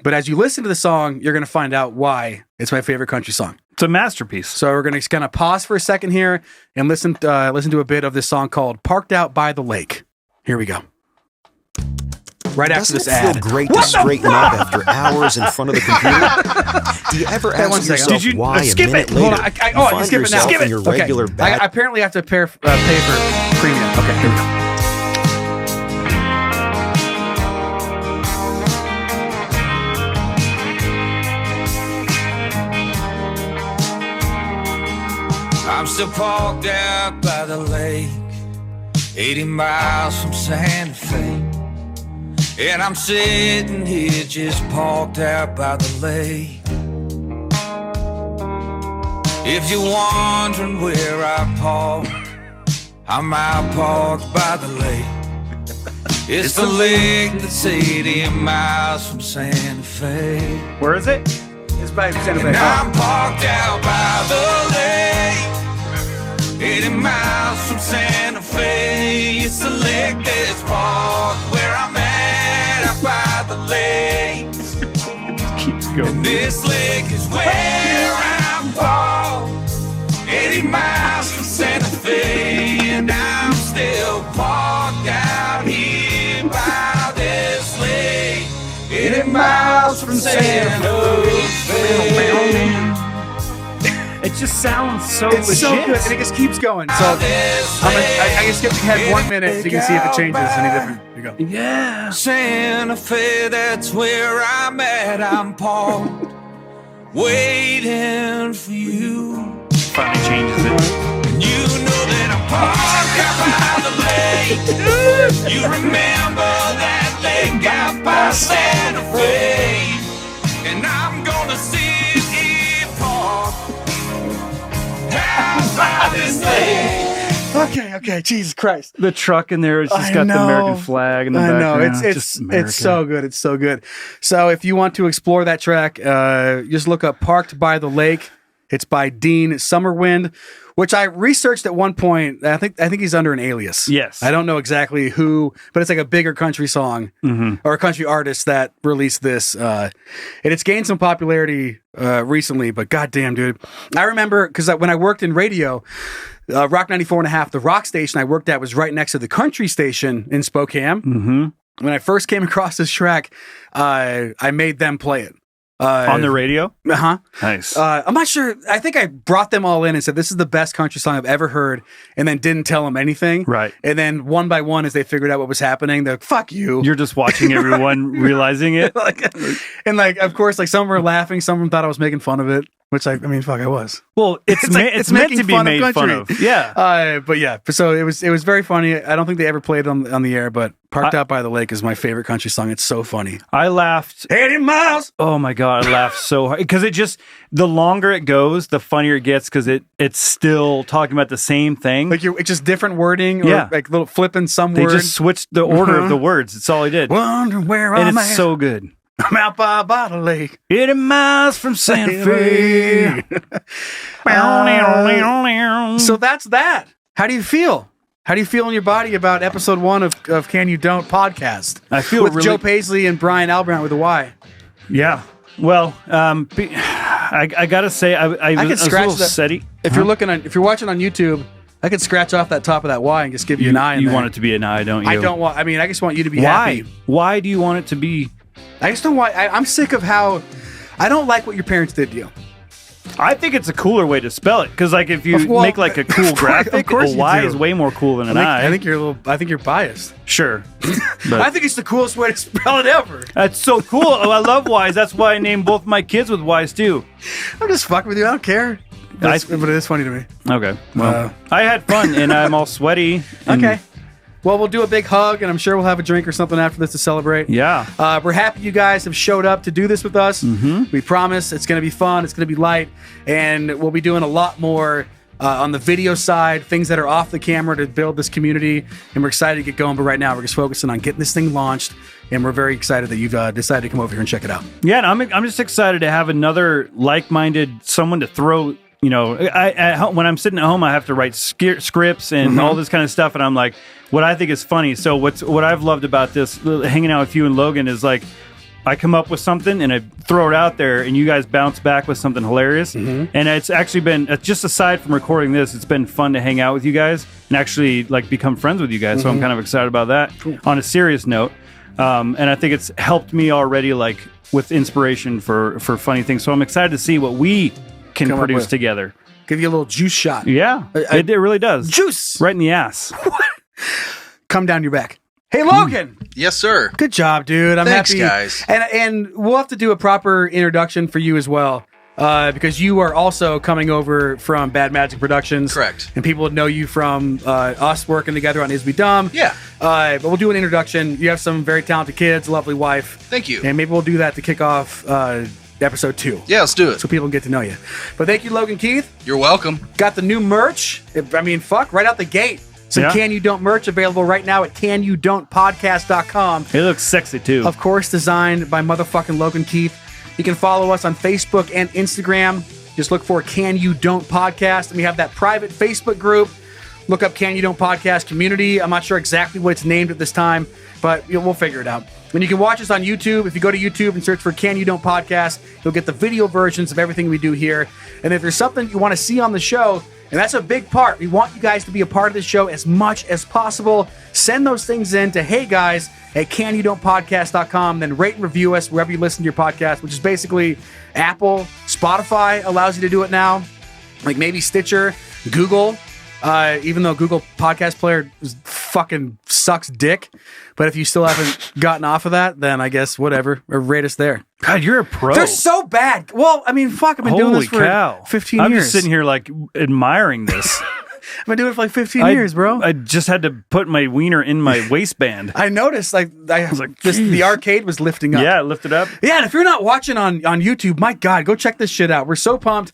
B: but as you listen to the song, you're going to find out why it's my favorite country song.
C: It's a masterpiece.
B: So we're going to kind of pause for a second here and listen to a bit of this song called "Parked Out by the Lake." Here we go. Right after this ad.
N: Doesn't it feel great to straighten up after hours in front of the computer? Do you ever ask yourself why a minute later you find yourself in your regular bed?
B: I apparently have to pay for premium. Okay, here we go.
O: I'm still parked out by the lake, 80 miles from Santa Fe. And I'm sitting here just parked out by the lake. If you're wondering where I park, I'm out parked by the lake. It's the lake that's 80 miles from Santa Fe.
C: Where is it?
B: It's by Santa Fe.
O: And I'm parked out by the lake, 80 miles from Santa Fe. It's the lake that's parked where I'm at, out by the lake.
C: Keeps going.
O: And this lake is where I'm parked, 80 miles from Santa Fe. And I'm still parked out here by this lake, 80 miles from Santa Fe.
C: It just sounds so
B: It's
C: legit.
B: so good, and it just keeps going. So I just skip ahead 1 minute so you can see if it changes any different. Here you go.
O: Yeah, Santa Fe, that's where I'm at. I'm parked, waiting for you.
C: Finally changes it.
O: And you know that I'm parked out by the lake. You remember that lake out by Santa Fe. And I'm gonna sit here parked out by this lake.
B: Okay, Jesus Christ.
C: The truck in there has just got the American flag in the background.
B: I know, it's so good. It's so good. So if you want to explore that track, just look up Parked by the Lake. It's by Dean Summerwind, which I researched at one point. I think he's under an alias.
C: Yes.
B: I don't know exactly who, but it's like a bigger country song or a country artist that released this. And it's gained some popularity recently, but goddamn, dude. I remember because when I worked in radio, Rock 94.5, the rock station I worked at was right next to the country station in Spokane.
C: Mm-hmm.
B: When I first came across this track, I made them play it.
C: On the radio?
B: Uh-huh.
C: Nice.
B: I'm not sure. I think I brought them all in and said, this is the best country song I've ever heard, and then didn't tell them anything.
C: Right.
B: And then one by one, as they figured out what was happening, they're like, fuck you.
C: You're just watching everyone realizing it.
B: And of course, some were laughing. Some of them thought I was making fun of it, which I was.
C: Well, it's meant to be made fun of. Yeah.
B: But yeah, so it was very funny. I don't think they ever played it on the air, but Parked Out by the Lake is my favorite country song. It's so funny.
C: I laughed
B: 80 miles.
C: Oh my God, I laughed so hard because the longer it goes, the funnier it gets because it's still talking about the same thing.
B: Like it's just different wording or like little flipping some
C: They
B: word.
C: just switched the order of the words. That's all he did.
B: Wonder where
C: and
B: I'm
C: it's
B: at.
C: so good.
B: I'm out by the lake.
C: 80 miles from Santa Fe.
B: So that's that. How do you feel? How do you feel in your body about episode 1 of Can You Don't podcast?
C: I feel
B: with
C: really...
B: Joe Paisley and Brian Albrandt with a Y.
C: Yeah. Well, I gotta say, I
B: could scratch that.
C: Setty.
B: If you're watching on YouTube, I could scratch off that top of that Y and just give you an eye.
C: You want it to be an eye, don't you?
B: I don't want. I mean, I just want you to be happy.
C: Why do you want it to be?
B: I just don't want. I'm sick of how. I don't like what your parents did to you.
C: I think it's a cooler way to spell it because, like, if you make like a cool graphic, a Y is way more cool than an I.
B: I think you're biased.
C: Sure, but
B: I think it's the coolest way to spell it ever.
C: That's so cool. Oh, I love Y's. That's why I named both my kids with Y's too.
B: I'm just fucking with you. I don't care. But it is funny to me.
C: Okay. Well, I had fun and I'm all sweaty.
B: Okay. Well, we'll do a big hug, and I'm sure we'll have a drink or something after this to celebrate.
C: Yeah.
B: We're happy you guys have showed up to do this with us.
C: Mm-hmm.
B: We promise it's going to be fun. It's going to be light, and we'll be doing a lot more on the video side, things that are off the camera to build this community, and we're excited to get going. But right now, we're just focusing on getting this thing launched, and we're very excited that you've decided to come over here and check it out.
C: Yeah, and I'm just excited to have another like-minded someone to throw. You know, when I'm sitting at home, I have to write scripts and all this kind of stuff, and I'm like, what I think is funny. So what I've loved about this, hanging out with you and Logan, is like, I come up with something and I throw it out there, and you guys bounce back with something hilarious. And it's actually been, just aside from recording this, it's been fun to hang out with you guys and actually like become friends with you guys. So I'm kind of excited about that. On a serious note, and I think it's helped me already, like with inspiration for funny things. So I'm excited to see what we can produce together.
B: Give you a little juice shot.
C: Yeah, it really does.
B: Juice
C: right in the ass.
B: Come down your back. Hey, Logan.
D: Yes, sir.
B: Good job, dude. I'm
D: Thanks,
B: happy.
D: Guys.
B: And we'll have to do a proper introduction for you as well, because you are also coming over from Bad Magic Productions.
D: Correct.
B: And people would know you from us working together on Is We Dumb.
D: Yeah.
B: But we'll do an introduction. You have some very talented kids, a lovely wife.
D: Thank you.
B: And maybe we'll do that to kick off episode 2.
D: Yeah, let's do it.
B: So people can get to know you. But thank you, Logan Keith.
D: You're welcome.
B: Got the new merch. I mean, right out the gate. Some Can You Don't merch available right now at canyoudon'tpodcast.com.
C: It looks sexy too.
B: Of course, designed by motherfucking Logan Keith. You can follow us on Facebook and Instagram. Just look for Can You Don't Podcast. And we have that private Facebook group. Look up Can You Don't Podcast Community. I'm not sure exactly what it's named at this time, but we'll figure it out. And you can watch us on YouTube. If you go to YouTube and search for Can You Don't Podcast, you'll get the video versions of everything we do here. And if there's something you want to see on the show, and that's a big part, we want you guys to be a part of the show as much as possible. Send those things in to heyguys at canyoudon'tpodcast.com. Then rate and review us wherever you listen to your podcast, which is basically Apple, Spotify allows you to do it now, like maybe Stitcher, Google. Even though Google Podcast Player fucking sucks dick. But if you still haven't gotten off of that, then I guess whatever. Or rate us there.
C: God, you're a pro.
B: They're so bad. Well, I mean, fuck, I've been doing this for 15 years.
C: I'm just sitting here like admiring this.
B: I've been doing it for like 15 years, bro.
C: I just had to put my wiener in my waistband.
B: I noticed, I was like, the arcade was lifting up.
C: Yeah, it lifted up.
B: Yeah, and if you're not watching on YouTube, my God, go check this shit out. We're so pumped.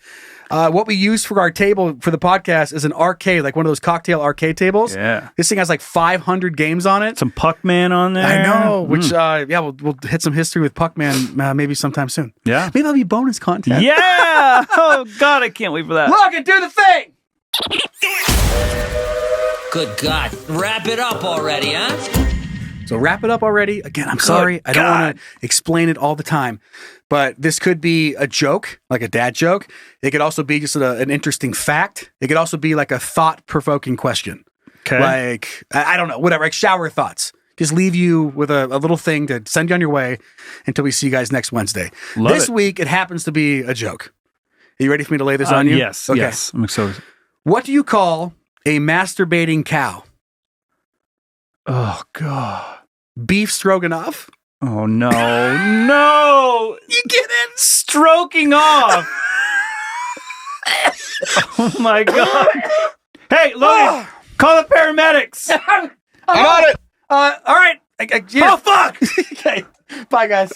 B: What we use for our table for the podcast is an arcade, like one of those cocktail arcade tables.
C: Yeah.
B: This thing has like 500 games on it.
C: Some Puckman on there.
B: I know, which, we'll hit some history with Puckman maybe sometime soon.
C: Yeah.
B: Maybe that'll be bonus content.
C: Yeah! Oh, God, I can't wait for that.
B: Logan, do the thing!
P: Good God. Wrap it up already, huh?
B: So wrap it up already. Again, I'm sorry. I don't want to explain it all the time. But this could be a joke, like a dad joke. It could also be just an interesting fact. It could also be like a thought-provoking question.
C: Okay.
B: Like, I don't know, whatever, like shower thoughts. Just leave you with a little thing to send you on your way until we see you guys next Wednesday. This week, it happens to be a joke. Are you ready for me to lay this on you?
C: Yes, yes. I'm excited.
B: What do you call a masturbating cow?
C: Oh, God.
B: Beef stroganoff?
C: Oh, no. No!
B: You get it?
C: Stroking off! Oh, my God. Hey, Logan, call the paramedics!
D: I'm on it!
B: All right.
C: Oh, fuck!
B: Okay. Bye, guys.